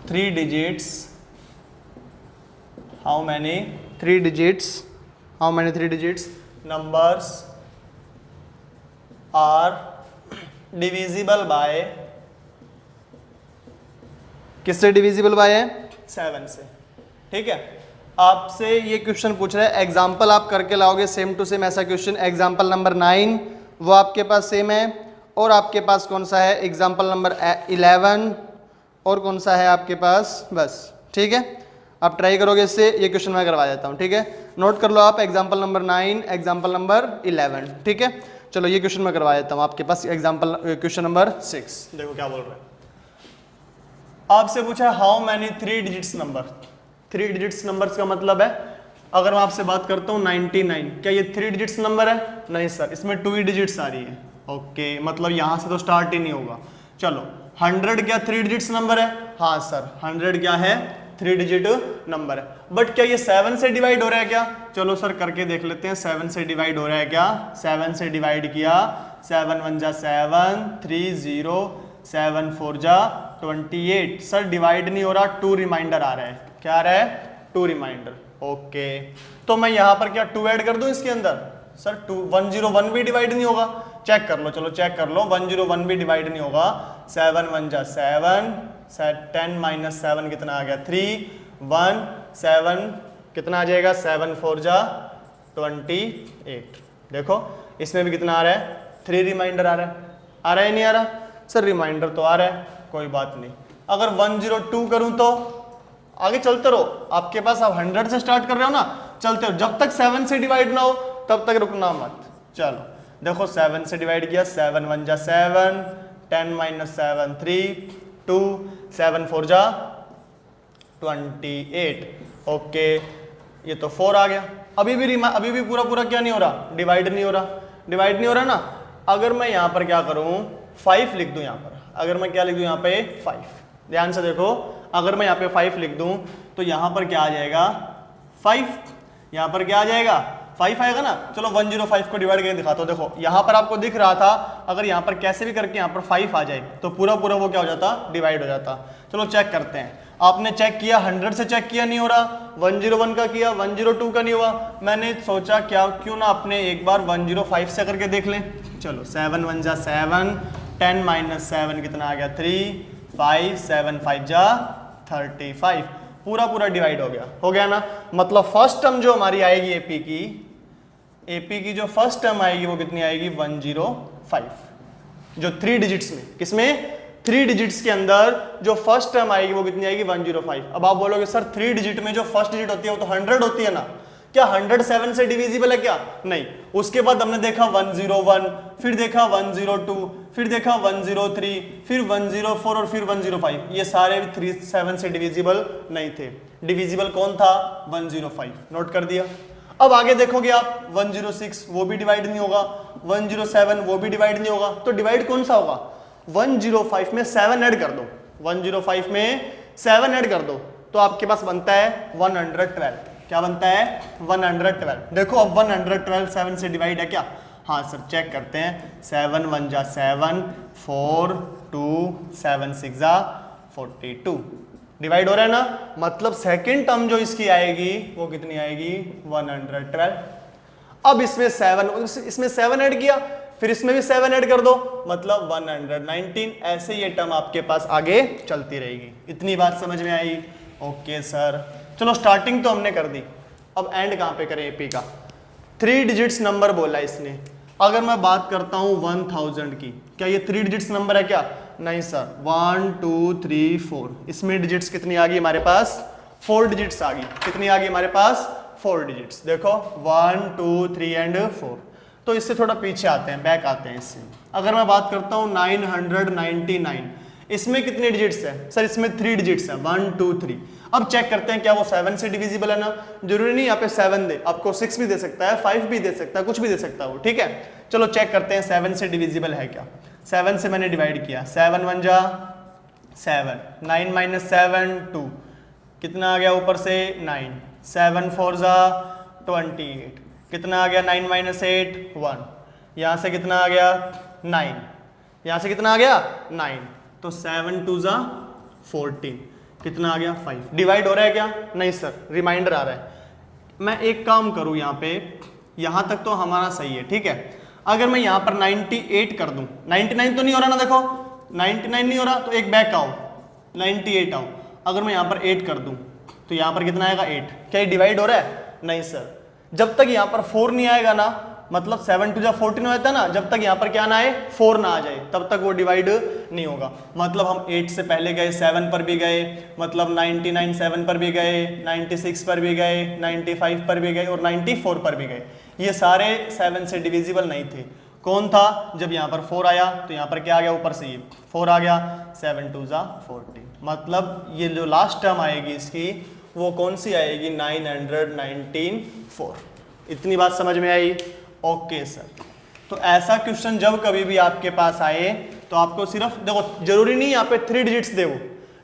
3 digits numbers are divisible by, किससे डिविजिबल बाय है 7 से, ठीक है। आपसे ये क्वेश्चन पूछ रहा है, एग्जाम्पल आप करके लाओगे सेम टू सेम ऐसा क्वेश्चन, एग्जाम्पल नंबर 9 वो आपके पास सेम है, और आपके पास कौन सा है एग्जाम्पल नंबर 11, और कौन सा है आपके पास, बस ठीक है। आप ट्राई करोगे इससे, ये क्वेश्चन मैं करवा देता हूँ, ठीक है। नोट कर लो आप, एग्जाम्पल नंबर 9, एग्जाम्पल नंबर 11, ठीक है। चलो ये क्वेश्चन मैं करवा देता हूँ आपके पास, एग्जाम्पल क्वेश्चन नंबर 6 देखो क्या बोल रहा है। आपसे पूछा है how many 3 digits number, 3 digits numbers का मतलब है, अगर मैं आपसे बात करता हूँ 99, क्या ये 3 डिजिट्स नंबर है? नहीं सर, इसमें 2 ही डिजिट्स आ रही है, ओके, मतलब यहाँ से तो स्टार्ट ही नहीं होगा। चलो 100 क्या 3 डिजिट्स नंबर है? हाँ सर 100 क्या है 3 डिजिट नंबर है, बट क्या ये 7 से डिवाइड हो रहा है क्या? चलो सर करके देख लेते हैं, 7 से डिवाइड हो रहा है क्या? 7 से डिवाइड किया, 7 1 जा 7, 3 0, 7 4 जा 28, सर डिवाइड नहीं हो रहा, 2 रिमाइंडर आ रहा है, क्या आ रहा है 2 रिमाइंडर, ओके। तो मैं यहाँ पर क्या 2 ऐड कर दूं इसके अंदर? सर 101 भी डिवाइड नहीं होगा, चेक कर लो, चलो चेक कर लो, 101 भी डिवाइड नहीं होगा, 7 1 जा 7, 10 माइनस 7 कितना आ गया 3, 1 7 कितना आ जाएगा, 7 4 जा 28, देखो इसमें भी कितना आ रहा है 3 रिमाइंडर आ रहा है नहीं आ रहा? सर रिमाइंडर तो आ रहा है, कोई बात नहीं। अगर 102 करूं तो आगे चलते रहो, आपके पास आप 100 से स्टार्ट कर रहे हो ना, चलते रहो, जब तक 7 से डिवाइड ना हो तब तक रुकना मत। चलो देखो 7 से डिवाइड किया, 7 1 जा 7, 10 माइनस 7 3, 2, 7 4 जा 28, ओके, ये तो 4 आ गया। अभी भी पूरा क्या नहीं हो रहा, डिवाइड नहीं हो रहा ना। अगर मैं यहाँ पर क्या करूँ 5 लिख दूँ, यहाँ पर अगर मैं क्या लिख दूँ यहाँ पे 5, ध्यान से देखो, अगर मैं यहाँ पे 5 लिख दूं तो यहाँ पर क्या आ जाएगा 5, यहाँ पर क्या आ जाएगा 5 आएगा ना। चलो 105 को डिवाइड करके दिखाता हूँ, देखो यहाँ पर आपको दिख रहा था, अगर यहाँ पर कैसे भी करके यहाँ पर 5 आ जाए तो पूरा वो क्या हो जाता, डिवाइड हो जाता। चलो चेक करते हैं, आपने चेक किया 100 से चेक किया, नहीं हो रहा, 101 का किया, 102 का नहीं हुआ, मैंने सोचा क्यों ना अपने एक बार 105 से करके देख लें। चलो 7 1 जा 7, 10 - 7 कितना आ गया 3, 5 7 5 जा 35, पूरा पूरा डिवाइड हो गया ना। मतलब फर्स्ट टर्म जो हमारी आएगी एपी की जो फर्स्ट टर्म आएगी वो कितनी आएगी 105, जो 3 डिजिट्स में, किसमें 3 डिजिट्स के अंदर जो फर्स्ट टर्म आएगी वो कितनी आएगी 105। अब आप बोलोगे सर 3 डिजिट में जो फर्स्ट डिजिट होती है वो तो 100 होती है ना, क्या 100 7 से डिविजिबल है क्या? नहीं। उसके बाद हमने देखा 101, फिर देखा 102, फिर देखा 103, फिर 104 और फिर 105, ये सारे 3 7 से डिविजिबल नहीं थे। डिविजिबल कौन था? 105। नोट कर दिया। अब आगे देखोगे आप 106 वो भी डिवाइड नहीं होगा, 107 वो भी डिवाइड नहीं होगा, तो डिवाइड कौन सा होगा? 105 में 7 ऐड कर दो, 105 में 7 ऐड कर दो तो आपके पास बनता है 112। क्या बनता है? 112। देखो अब 112 7 से डिवाइड है क्या? हाँ सर, चेक करते हैं। 7 1 जा 7, 4 2 7 6 जा 42, डिवाइड हो रहा है ना। मतलब सेकंड टर्म जो इसकी आएगी वो कितनी आएगी? 112। अब इसमें 7 ऐड किया, फिर इसमें भी 7 ऐड कर दो, मतलब 119। ऐसे ये टर्म आपके पास आगे चलती रहेगी। इतनी बात समझ में आई? ओके सर, चलो स्टार्टिंग तो हमने कर दी, अब एंड कहां पे करें एपी का? 3 डिजिट्स नंबर बोला इसने। अगर मैं बात करता हूं 1000 की, क्या ये 3 डिजिट्स नंबर है क्या? नहीं सर। 1 2 3 4, इसमें डिजिट्स कितनी आ गई हमारे पास? 4 डिजिट्स आ गई। कितनी आ गई हमारे पास? 4 डिजिट्स। देखो 1 2 3 एंड 4। तो इससे थोड़ा पीछे आते हैं, बैक आते हैं इससे। अगर मैं बात करता हूं 999, इसमें कितने डिजिट्स है? सर इसमें 3 डिजिट्स है, 1 2 3। अब चेक करते हैं क्या वो 7 से डिविजिबल है ना। जरूरी नहीं यहाँ पे 7 दे, आपको 6 भी दे सकता है, 5 भी दे सकता है, कुछ भी दे सकता है वो, ठीक है। चलो चेक करते हैं 7 से डिविजिबल है क्या। 7 से मैंने डिवाइड किया, 7 1 जा 7, 9 माइनस 7 2, कितना आ गया ऊपर से 9, 7 4 जा 28, कितना आ गया 9 माइनस 8 1, यहाँ से कितना आ गया 9, यहाँ से कितना आ गया 9, तो 7 2 जा 14, कितना आ गया 5। डिवाइड हो रहा है क्या? नहीं सर, रिमाइंडर आ रहा है। मैं एक काम करूं यहाँ पे, यहाँ तक तो हमारा सही है, ठीक है। अगर मैं यहाँ पर 98 कर दूं, 99 तो नहीं हो रहा ना, देखो 99 नहीं हो रहा, तो एक बैक आओ 98 आओ। अगर मैं यहाँ पर 8 कर दूं तो यहाँ पर कितना आएगा 8। क्या ये डिवाइड हो रहा है? नहीं सर। जब तक यहाँ पर 4 नहीं आएगा ना, मतलब 7 2 जा 14 होता है ना, जब तक यहाँ पर क्या ना आए 4 ना आ जाए तब तक वो डिवाइड नहीं होगा। मतलब हम 8 से पहले गए, 7 पर भी गए, मतलब 99 7 पर भी गए, 96 पर भी गए, 95 पर भी गए और 94 पर भी गए। ये सारे 7 से डिविजिबल नहीं थे। कौन था? जब यहाँ पर 4 आया तो यहाँ पर क्या आ गया ऊपर से, ये 4 आ गया, 7 2 जा 14। मतलब ये जो लास्ट टर्म आएगी इसकी वो कौन सी आएगी? 994। इतनी बात समझ में आई? Okay sir. तो ऐसा क्वेश्चन जब कभी भी आपके पास आए तो आपको सिर्फ देखो, जरूरी नहीं यहाँ पे 3 डिजिट्स दे, वो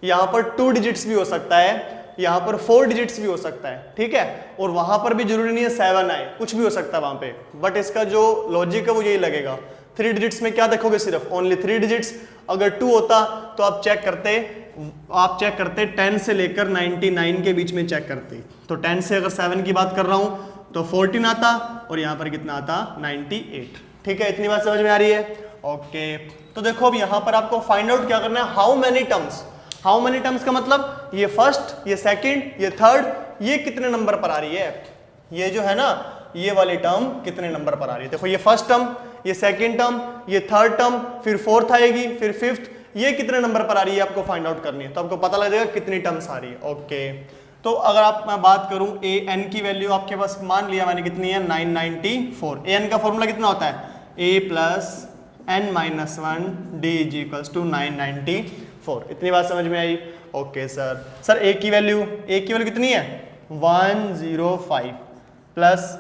यहाँ पर 2 डिजिट्स भी हो सकता है, यहाँ पर 4 डिजिट्स भी हो सकता है, ठीक है। और वहां पर भी जरूरी नहीं है 7 आए, कुछ भी हो सकता है वहां पे। बट इसका जो लॉजिक है वो यही लगेगा। 3 डिजिट्स में क्या देखोगे? सिर्फ ओनली 3 डिजिट्स। अगर 2 होता तो आप चेक करते 10 से लेकर 99 के बीच में चेक करते। तो 10 से अगर 7 की बात कर रहा हूं तो 14 आता और यहाँ पर कितना आता? 98। ठीक है, इतनी बात समझ में आ रही है? ओके। तो देखो अब यहाँ पर आपको फाइंड आउट क्या करना है, how many terms. How many terms का मतलब ये फर्स्ट, ये सेकंड, ये थर्ड, ये कितने नंबर पर आ रही है, ये जो है ना ये वाली टर्म कितने नंबर पर आ रही है। देखो ये फर्स्ट टर्म, ये सेकंड टर्म, ये थर्ड टर्म, फिर फोर्थ आएगी, फिर फिफ्थ, ये कितने नंबर पर आ रही है आपको फाइंड आउट करनी है। तो आपको पता लग जाएगा कितनी टर्म्स आ रही है। ओके। तो अगर मैं बात करूं ए एन की वैल्यू आपके पास मान लिया मैंने कितनी है 994। ए एन का फॉर्मूला कितना होता है? A plus N minus 1 D is equals to 994। इतनी बात समझ में आई? ओके सर ए की वैल्यू कितनी है 105 प्लस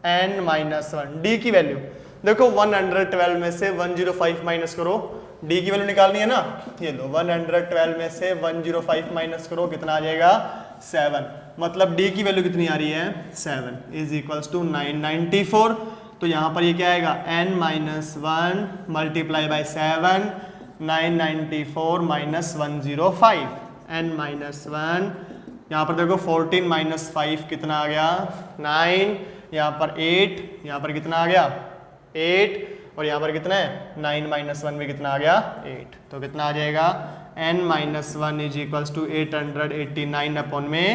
एन माइनस 1। डी की वैल्यू देखो 112 में से 105 माइनस करो, डी की वैल्यू निकालनी है ना, ये लो 112 में से 105 माइनस करो, कितना आ जाएगा 7। मतलब डी की वैल्यू कितनी आ रही है 7 इज इक्वल्स टू 994। तो यहाँ पर ये क्या आएगा n minus 1 multiply by 7, 994 minus 105, n minus 1, यहाँ पर देखो 14 माइनस 5 कितना आ गया 9, यहाँ पर 8, यहाँ पर कितना आ गया 8, और यहाँ पर कितना है 9 माइनस 1 में कितना आ गया 8, तो कितना आ जाएगा n minus 1 is equals to 889 upon में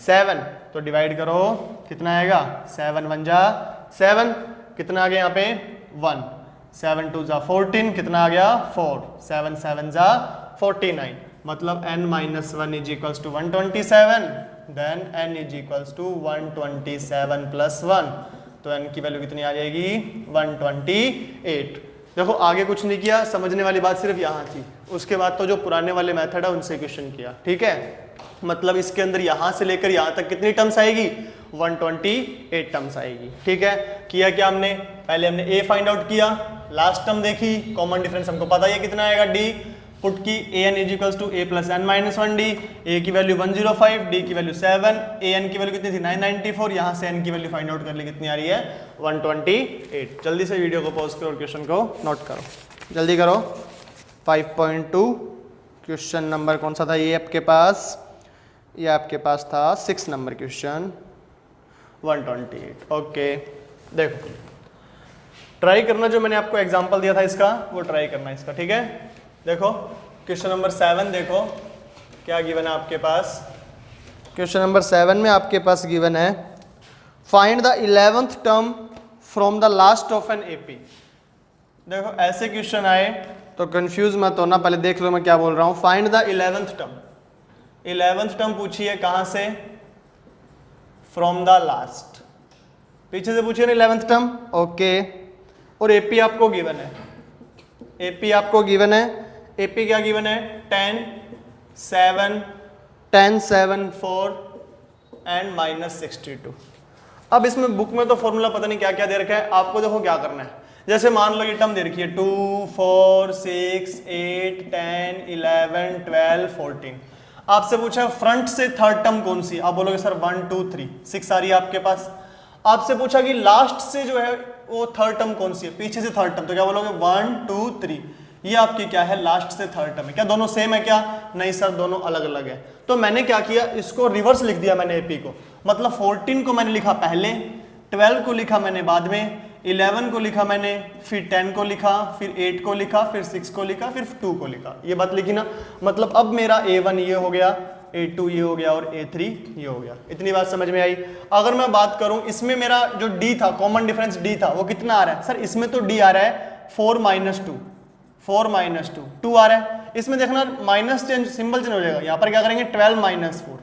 7, तो डिवाइड करो कितना आएगा 7 1 जा 7, कितना आ गया यहाँ पे 1, 7 2 जा 14, कितना आ गया 4, 7 7 जा 49, मतलब n minus 1 is equals to 127, then n is equals to 127 plus 1, तो n की वैल्यू कितनी आ जाएगी 128। देखो आगे कुछ नहीं किया, समझने वाली बात सिर्फ यहाँ थी, उसके बाद तो जो पुराने वाले मेथड है उनसे क्वेश्चन किया, ठीक है। मतलब इसके अंदर यहाँ से लेकर यहाँ तक कितनी टर्म्स आएगी 128 टर्म्स आएगी, ठीक है। किया क्या हमने, पहले हमने a फाइंड आउट किया, लास्ट टर्म देखी, कॉमन डिफरेंस हमको पता है कितना आएगा d, पुट की an is equals to a plus n minus 1d, a की वैल्यू 105, d की वैल्यू 7, an की वैल्यू कितनी थी 994, यहाँ से n की वैल्यू फाइंड आउट कर ली, कितनी आ रही है 128। जल्दी से वीडियो को पॉज करो और क्वेश्चन को नोट करो, जल्दी करो। 5.2 क्वेश्चन नंबर कौन सा था ये आपके पास, ये आपके पास था 6 नंबर क्वेश्चन 128। ओके देखो ट्राई करना, जो मैंने आपको एग्जांपल दिया था इसका वो ट्राई करना इसका, ठीक है। देखो क्वेश्चन नंबर 7 देखो क्या गिवन है आपके पास। क्वेश्चन नंबर 7 में आपके पास गिवन है find the 11th term from the last of an AP. देखो ऐसे क्वेश्चन आए तो कंफ्यूज मत होना, पहले देख लो मैं क्या बोल रहा हूं। Find the 11th term, 11th term पूछी है कहां से, फ्रॉम द लास्ट, पीछे से पूछिए ना 11th टर्म, ओके। और एपी आपको गिवन है, एपी आपको गिवन है, एपी क्या गिवन है 10 7 4 एंड माइनस 62। अब इसमें बुक में तो फॉर्मूला पता नहीं क्या क्या दे रखा है, आपको देखो क्या करना है। जैसे मान लो ये टर्म दे रखी है 2 4 6 8 10 11 12 14, आपसे पूछा फ्रंट से थर्ड टर्म कौन सी, आप बोलोगे सर 1 2 3 6 आ रही है आपके पास। आपसे पूछा कि लास्ट से जो है वो थर्ड टर्म कौन सी है, पीछे से थर्ड टर्म, तो क्या बोलोगे 1 2 3, ये आपकी क्या है लास्ट से थर्ड टर्म है। क्या दोनों सेम है क्या, नहीं सर दोनों अलग अलग है। तो मैंने क्या किया, इसको रिवर्स लिख दिया मैंने एपी को, मतलब 14 को मैंने लिखा पहले, 12 को लिखा मैंने बाद में, 11 को लिखा मैंने, फिर 10 को लिखा, फिर 8 को लिखा, फिर 6 को लिखा, फिर 2 को लिखा, ये बात लिखी ना। मतलब अब मेरा A1 ये हो गया, A2 ये हो गया और A3 ये हो गया। इतनी बात समझ में आई। अगर मैं बात करूं इसमें मेरा जो D था, कॉमन डिफरेंस D था, वो कितना आ रहा है सर, इसमें तो D आ रहा है 4 माइनस 2 2 आ रहा है। इसमें देखना माइनस चेंज, सिंबल चेंज हो जाएगा, यहाँ पर क्या करेंगे 12 माइनस 4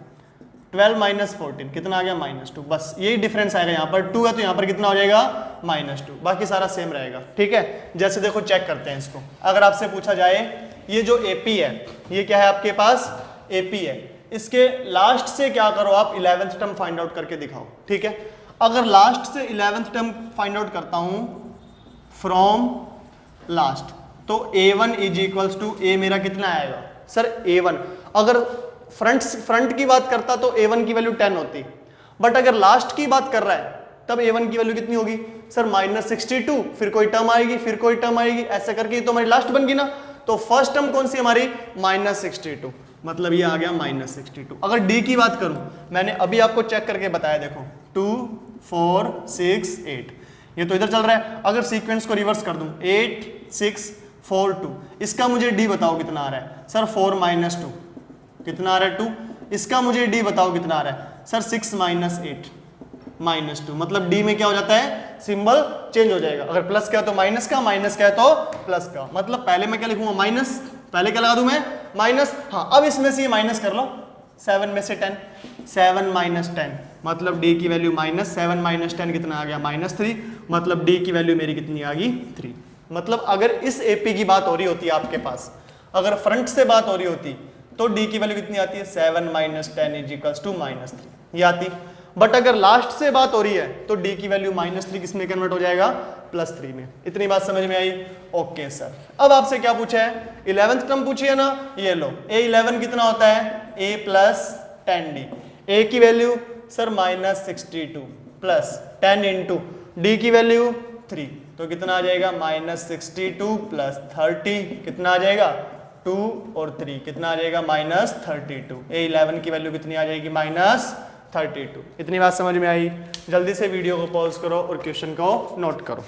12 माइनस 14 कितना आ गया -2, बस यही डिफरेंस आएगा। यहाँ पर 2 है तो यहाँ पर कितना हो जाएगा -2, बाकी सारा सेम रहेगा, ठीक है। जैसे देखो चेक करते हैं इसको, अगर आपसे पूछा जाए ये जो एपी है ये क्या है आपके पास एपी है, इसके लास्ट से क्या करो आप 11th टर्म फाइंड आउट करके दिखाओ, ठीक है। अगर लास्ट से 11th टर्म फाइंड आउट करता हूं फ्रॉम लास्ट, तो A1 is equals to A मेरा कितना आएगा सर A1। अगर फ्रंट की बात करता तो A1 की वैल्यू 10 होती, बट अगर लास्ट की बात कर रहा है तब A1 की वैल्यू कितनी होगी सर -62, फिर कोई टर्म आएगी, फिर कोई टर्म आएगी, ऐसे करके तो हमारी लास्ट बन गई ना। तो फर्स्ट टर्म कौन सी हमारी -62, मतलब ये आ गया -62। अगर D की बात करूं, मैंने अभी आपको चेक करके बताया, देखो 2 4 6 8, ये तो इधर चल रहा है। अगर सीक्वेंस को रिवर्स कर दूं 8 6 4 2, इसका मुझे D बताओ कितना आ रहा है सर 4 - 2 कितना आ रहा है 2, इसका मुझे D बताओ कितना आ रहा है सर 6 - 8 -2, मतलब D में क्या हो जाता है सिंबल चेंज हो जाएगा। अगर प्लस क्या है तो माइनस का, माइनस क्या है तो प्लस का, मतलब पहले मैं क्या लिखूंगा माइनस, पहले क्या लगा दूं मैं माइनस। हाँ अब इसमें से ये माइनस कर लो, 7 में से 10, 7 - 10, मतलब D की वैल्यू -7 - 10 कितना आ गया -3, मतलब D की वैल्यू मेरी कितनी आ गई 3। मतलब अगर इस AP की बात हो रही होती है आपके पास, अगर फ्रंट से बात हो रही होती तो D की वैल्यू कितनी आती है 7 - 10 इज टू -3, ये आती। बट अगर लास्ट से बात हो रही है तो D की वैल्यू -3 किसमें कन्वर्ट हो जाएगा +3 में। इतनी बात समझ में आई, ओके सर। अब आपसे क्या पूछा है 11th टर्म पूछी है ना, ये लो A11 कितना होता है A + 10D, A की value sir -62 plus 10 into D की वैल्यू 3, तो कितना आ जाएगा -62 + 30 कितना आ जाएगा 2 और 3 कितना आ जाएगा -32। A11 की वैल्यू कितनी आ जाएगी -32। इतनी बात समझ में आई। जल्दी से वीडियो को पॉज करो और क्वेश्चन को नोट करो।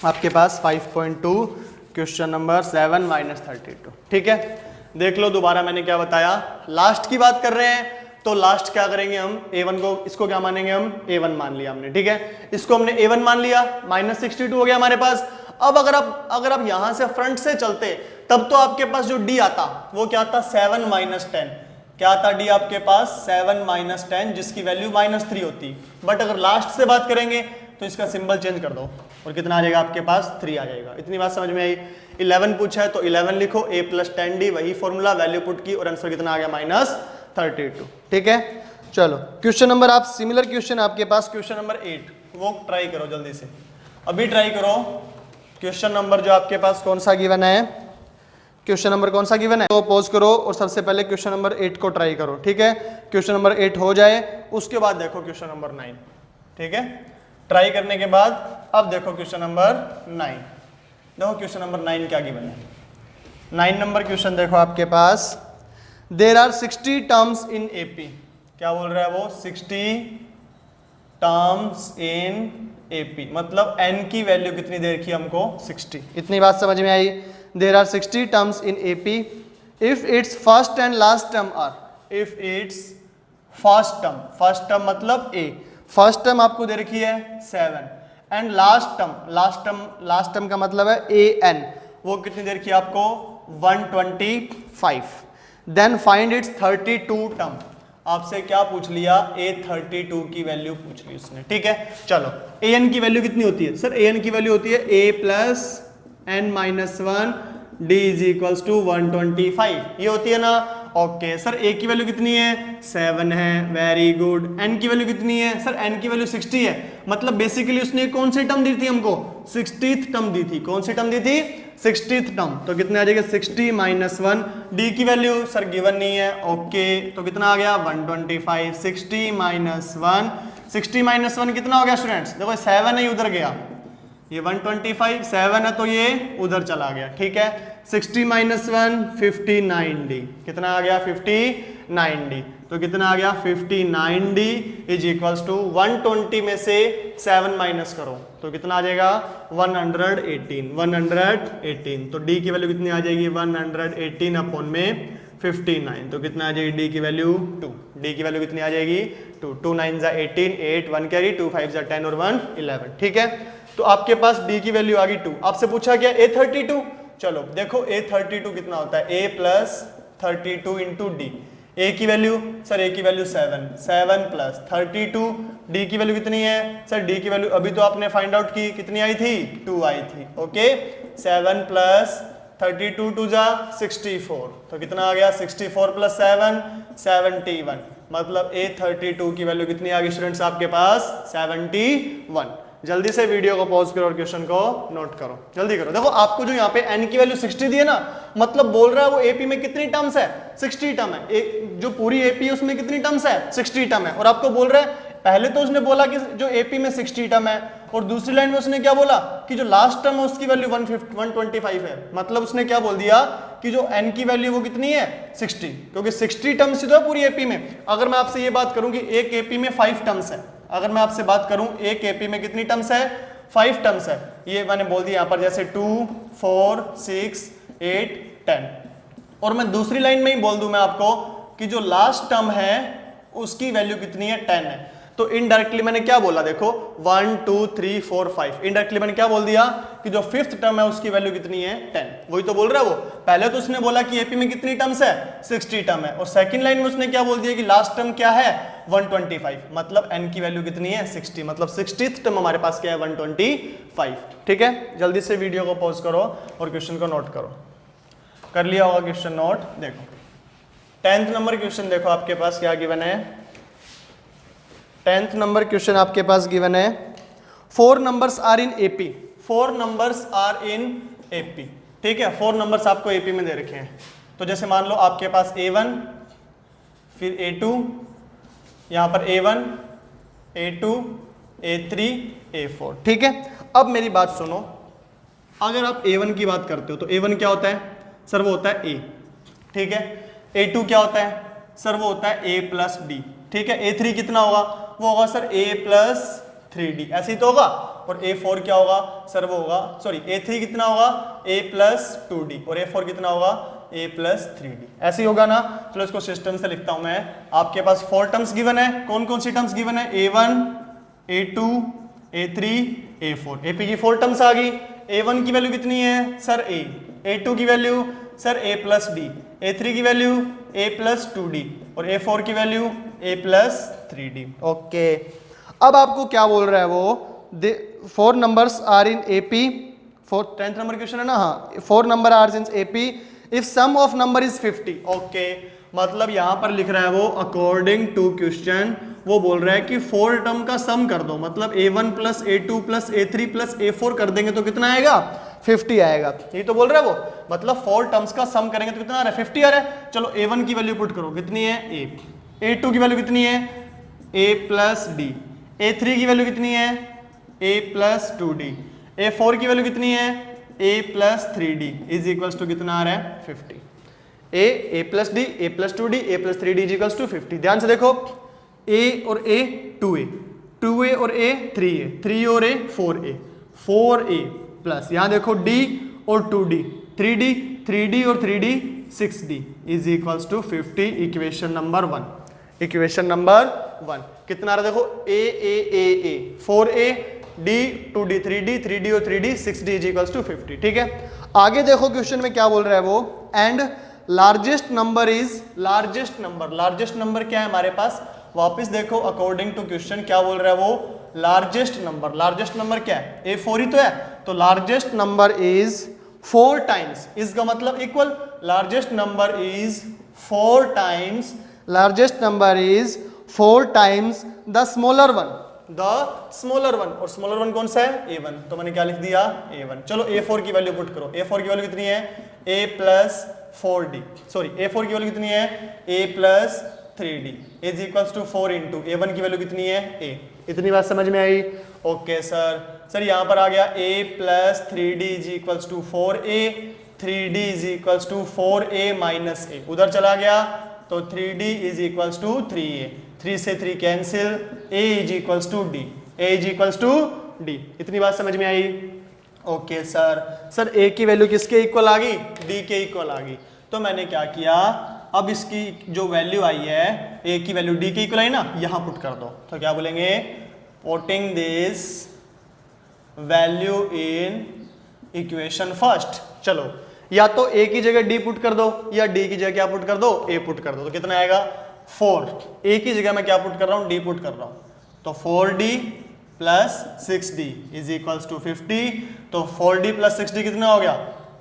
आपके पास 5.2 क्वेश्चन नंबर 7 माइनस 32। ठीक है, देख लो दोबारा मैंने क्या बताया, लास्ट की बात कर रहे हैं तो लास्ट क्या करेंगे हम, A1 को, इसको क्या मानेंगे हम, A1 मान लिया हमने। ठीक है, इसको हमने A1 मान लिया, माइनस 62 हो गया हमारे पास। अब अगर आप यहां से फ्रंट से चलते तब तो आपके पास जो D आता वो क्या आता, 7 माइनस 10। क्या आता D आपके पास, 7 माइनस 10, जिसकी वैल्यू -3 होती। बट अगर लास्ट से बात करेंगे तो इसका सिंबल चेंज कर दो और कितना आ जाएगा आपके पास, 3 आ जाएगा। इतनी बात समझ में आई। 11 पूछा है तो 11 लिखो, A + 10D वही फॉर्मूला, वैल्यू पुट की और आंसर कितना आ गया, -32। ठीक है, चलो क्वेश्चन नंबर, आप सिमिलर क्वेश्चन आपके पास क्वेश्चन नंबर 8 वो ट्राई करो जल्दी से, अभी ट्राई करो। क्वेश्चन नंबर जो आपके पास कौन सा गिवन है, क्वेश्चन नंबर कौन सा गिवन है, तो पॉज करो और सबसे पहले क्वेश्चन नंबर 8 को ट्राई करो। ठीक है, क्वेश्चन नंबर 8 हो जाए उसके बाद देखो क्वेश्चन नंबर 9। ठीक है, ट्राई करने के बाद अब देखो क्वेश्चन नंबर 9। देखो क्वेश्चन नंबर 9 क्या गिवन है। 9 नंबर क्वेश्चन देखो आपके पास, there are 60 terms in AP. क्या बोल रहा है वो, 60 टर्म्स इन एपी, मतलब n की वैल्यू कितनी दे रखी है हमको, 60। इतनी बात समझ में आई। There are 60 terms in AP if its first and last term are, if its first term मतलब a, फर्स्ट टर्म आपको दे रखी है 7 एंड लास्ट टर्म का मतलब है an, वो कितनी दे रखी है आपको, 125। Then find its 32 term. आपसे क्या पूछ लिया, A32 की वैल्यू पूछ ली उसने। ठीक है, चलो an की वैल्यू कितनी होती है, सर an की वैल्यू होती है a + n-1 d = 125, ये होती है ना। ओके सर, a की वैल्यू कितनी है, 7 है, वेरी गुड। n की वैल्यू कितनी है, सर n की वैल्यू 60 है, मतलब बेसिकली उसने कौन सी टर्म दी थी हमको, 60th टर्म दी थी। कौन सी टर्म दी थी, 60th टर्म। तो कितने आ जाएगा, 60 - 1, d की वैल्यू सर गिवन नहीं है। ओके, तो कितना आ गया, 125। 60 - 1, 60 - 1 कितना हो गया स्टूडेंट्स, देखो 7 है, उधर गया, ये 125, 7 है तो ये उधर चला गया। ठीक है, 60 - 1 59D, कितना आ गया, 59D। तो कितना आ गया, 59D = 120 में से 7 माइनस करो तो कितना आ जाएगा, 118। तो D की वैल्यू कितनी आ जाएगी, 118 अपॉन में 59, तो कितना आ जाएगी D की वैल्यू 2। D की वैल्यू कितनी आ जाएगी, 2। 2 9 = 18, 8 1 कैरी, 2 5 = 10 और 1 11। ठीक है, तो आपके पास D की वैल्यू आ गई 2। आपसे पूछा गया A32, चलो देखो A32 कितना होता है, A + 32 × D। A की वैल्यू, सर A की वैल्यू 7 + 32, D की वैल्यू कितनी है, सर D की वैल्यू अभी तो आपने फाइंड आउट की, कितनी आई थी, 2 आई थी। ओके, 7 + 32 2 = 64, तो कितना आ गया, 64 + 7 71, मतलब A32 की वैल्यू कितनी आ गई स्टूडेंट्स आपके पास, 71। जल्दी से वीडियो को पॉज करो और क्वेश्चन को नोट करो, जल्दी करो। देखो आपको जो यहाँ पे n की वैल्यू 60 दी है ना, मतलब बोल रहा है वो एपी में कितनी टर्म्स है, 60 टर्म है। जो पूरी एपी है उसमें कितनी टर्म्स है, 60 टर्म है। और आपको बोल रहा है, पहले तो उसने बोला कि जो एपी में 60 टर्म है, और दूसरी लाइन में उसने क्या बोला कि जो लास्ट टर्म है उसकी वैल्यू 125 है। मतलब उसने क्या बोल दिया कि जो n की वैल्यू वो कितनी है, 60, क्योंकि 60 टर्म्स ही तो है पूरी एपी में। अगर मैं आपसे ये बात करूं कि एक एपी में 5 टर्म्स है, अगर मैं आपसे बात करूं एक एपी में कितनी टर्म्स है, 5 टर्म्स है, ये मैंने बोल दिया यहाँ पर, जैसे 2 4 6 8 10। और मैं दूसरी लाइन में ही बोल दूं मैं आपको कि जो लास्ट टर्म है उसकी वैल्यू कितनी है, 10 है। तो इनडायरेक्टली मैंने क्या बोला, देखो 1 2 3 4 5, इनडायरेक्टली मैंने क्या बोल दिया कि जो 5th टर्म है उसकी वैल्यू कितनी है, 10। वही तो बोल रहा है वो। पहले तो उसने बोला कि एपी में कितनी टर्म्स है, 60 टर्म है, और सेकंड लाइन में उसने क्या बोल दिया कि लास्ट टर्म क्या है, 125, मतलब n की वैल्यू कितनी है, 60, मतलब 60th टर्म हमारे पास क्या है, 125। ठीक है, जल्दी से वीडियो को पॉज करो और क्वेश्चन को नोट करो। कर लिया होगा क्वेश्चन नोट। देखो 10th नंबर क्वेश्चन देखो आपके पास क्या गिवन है, 10th नंबर क्वेश्चन आपके पास गिवन है, 4 numbers are in AP, 4 numbers are in AP. ठीक है, 4 नंबर्स आपको एपी में दे रखे हैं। तो जैसे मान लो आपके पास A1, फिर A2, यहाँ पर A1 A2 A3 A4। ठीक है, अब मेरी बात सुनो, अगर आप A1 की बात करते हो तो A1 क्या होता है, सर वो होता है A। ठीक है, A2 क्या होता है, सर वो होता है A + D। ठीक है, A3 कितना होगा, वो होगा सर A + 3D, ऐसे ही तो होगा। और A4 क्या होगा सर, वो होगा सॉरी A3 कितना होगा A प्लस 2D और A4 कितना होगा A प्लस 3D, ऐसे ही होगा ना। चलो इसको सिस्टम से लिखता हूं मैं। आपके पास 4 टर्म्स गिवन है, कौन कौन सी टर्म्स गिवन है, A1 A2 A3 A4, AP की 4 टर्म्स आ गई। A1 की वैल्यू कितनी है सर A, A2 की value sir A plus D, A3 की वैल्यू A प्लस 2D और A4 की value A plus 3D। Okay, अब आपको क्या बोल रहा है वो, 4 numbers are in AP, 10th number question है ना, हाँ 4 number are in AP if sum of number is 50। Okay, मतलब यहां पर लिख रहा है वो अकॉर्डिंग टू क्वेश्चन, वो बोल रहा है कि 4 टर्म का सम कर दो, मतलब A1 plus A2 plus A3 plus A4 कर देंगे तो कितना आएगा 50 आएगा, यही तो बोल रहा है वो। मतलब 4 टर्म्स का सम करेंगे तो कितना आ रहा है 50 आ रहा है। चलो A1 की वैल्यू पुट करो, कितनी है A, A2 की वैल्यू कितनी है A प्लस D, A3 की वैल्यू कितनी है A प्लस 2D, A4 की वैल्यू कितनी है A plus 3D is equals to कितना आ रहा है 50। A plus D A plus 2D A plus 3D is equals to 50। ध्यान से देखो, A और A 2A और A 3A और A 4A प्लस यहाँ देखो D और 2D 3D और 3D 6D is equals to 50। Equation number 1, equation number 1 कितना आ रहा है देखो A 4A D 2D 3D और 3D 6D is equals to 50। ठीक है, आगे देखो क्वेश्चन में क्या बोल रहा है वो, and largest number is, largest number क्या है हमारे पास, वापस देखो अकॉर्डिंग टू क्वेश्चन क्या बोल रहा है वो, लार्जेस्ट नंबर क्या है A4 ही तो है, तो लार्जेस्ट नंबर इज 4 टाइम्स, इसका मतलब equal, largest number is 4 times, largest number is 4 times the smaller one, और स्मॉलर वन कौन सा है A1, तो मैंने क्या लिख दिया A1। चलो A4 की वैल्यू पुट करो, A4 की वैल्यू कितनी है A plus 4D, sorry A4 की वैल्यू कितनी है A plus 3D is equals to 4 into A1 की वैल्यू कितनी है A। इतनी बात समझ में आई। ओके सर यहाँ पर आ गया A plus 3D is equals to 4A, 3D is equals to 4A minus A, उधर चला गया तो 3D is equals to 3A, 3 से 3 cancel, A is equals to D, A is equals to D। इतनी बात समझ में आई। ओके सर A की वैल्यू किसके इक्वल आ गई D के इक्वल आ गई, तो मैंने क्या किया, अब इसकी जो वैल्यू आई है A की वैल्यू D के इक्वल आई ना, यहां पुट कर दो, तो क्या बोलेंगे, putting this value in equation first. चलो या तो A की जगह D पुट कर दो या D की जगह क्या पुट कर दो A पुट कर दो, तो कितना आएगा 4, A की जगह मैं क्या पुट कर रहा हूँ D पुट कर रहा हूँ, तो 4D plus 6D is equals to 50, तो 4D प्लस 6D कितना हो गया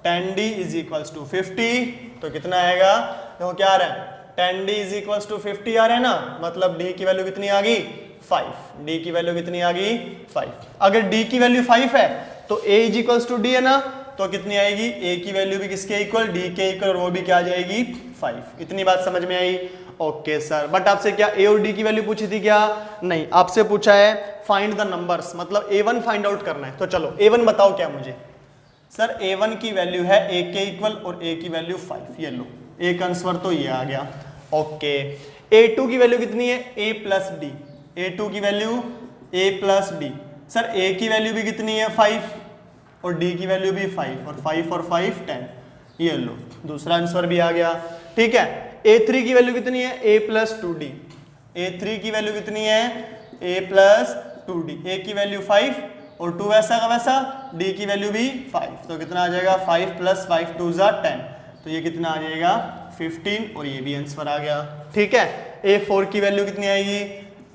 10D इज इक्वल्स टू 50, तो कितना आएगा देखो क्या आ रहा है 10D इज इक्वल्स टू 50 आ रहा है ना, मतलब D की वैल्यू कितनी आ गई 5, D की वैल्यू कितनी आ गई 5। अगर D की वैल्यू 5 है तो A is equals to D है ना, तो कितनी आएगी A की वैल्यू भी किसके इक्वल D के इक्वल, और वो भी क्या आ जाएगी 5। इतनी बात समझ में आई। ओके सर, बट आपसे क्या A और D की वैल्यू पूछी थी क्या, नहीं, आपसे पूछा है फाइंड द नंबर्स, मतलब A1 फाइंड आउट करना है। तो चलो A1 बताओ क्या मुझे, सर A1 की वैल्यू है A के इक्वल और A की वैल्यू 5, ये लो एक आंसर तो ये आ गया। ओके, A2 की वैल्यू कितनी है A प्लस D, A2 की value A plus D, sir A की वैल्यू भी कितनी है 5 और D की वैल्यू भी 5 और 5 10, ये लो दूसरा आंसर भी आ गया। ठीक है, A3 की वैल्यू कितनी है A प्लस 2D, A3 की वैल्यू कितनी है A प्लस 2D, A की वैल्यू 5 और 2 वैसा का वैसा, D की वैल्यू भी 5, तो कितना आ जाएगा 5 प्लस 5 2 ज़ा 10, तो ये कितना आ जाएगा 15 और ये भी आंसर आ गया। ठीक है, A4 की वैल्यू कितनी आएगी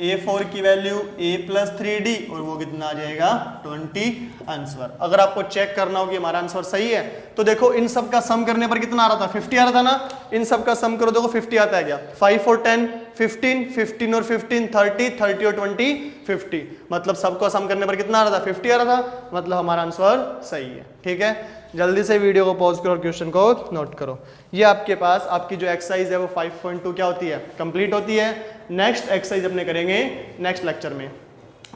A4 की वैल्यू A प्लस 3D और वो कितना आ जाएगा 20 आंसर। अगर आपको चेक करना हो कि हमारा आंसर सही है तो देखो इन सब का सम करने पर कितना आ रहा था 50 आ रहा था ना, इन सब का सम करो देखो 50 आता है क्या, 5 और 10 15, 15 और 15 30, 30 और 20 50, मतलब सबको सम करने पर कितना आ रहा था 50 आ रहा था, मतलब हमारा आंसर सही है। ठीक है, जल्दी से वीडियो को पॉज करो और क्वेश्चन को नोट करो। ये आपके पास आपकी जो एक्सरसाइज है वो 5.2 क्या होती है कंप्लीट होती है। नेक्स्ट एक्सरसाइज अपने करेंगे नेक्स्ट लेक्चर में,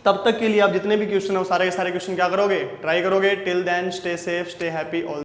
तब तक के लिए आप जितने भी क्वेश्चन है वो सारे के सारे क्वेश्चन क्या करोगे ट्राई करोगे। Till then stay safe stay happy all.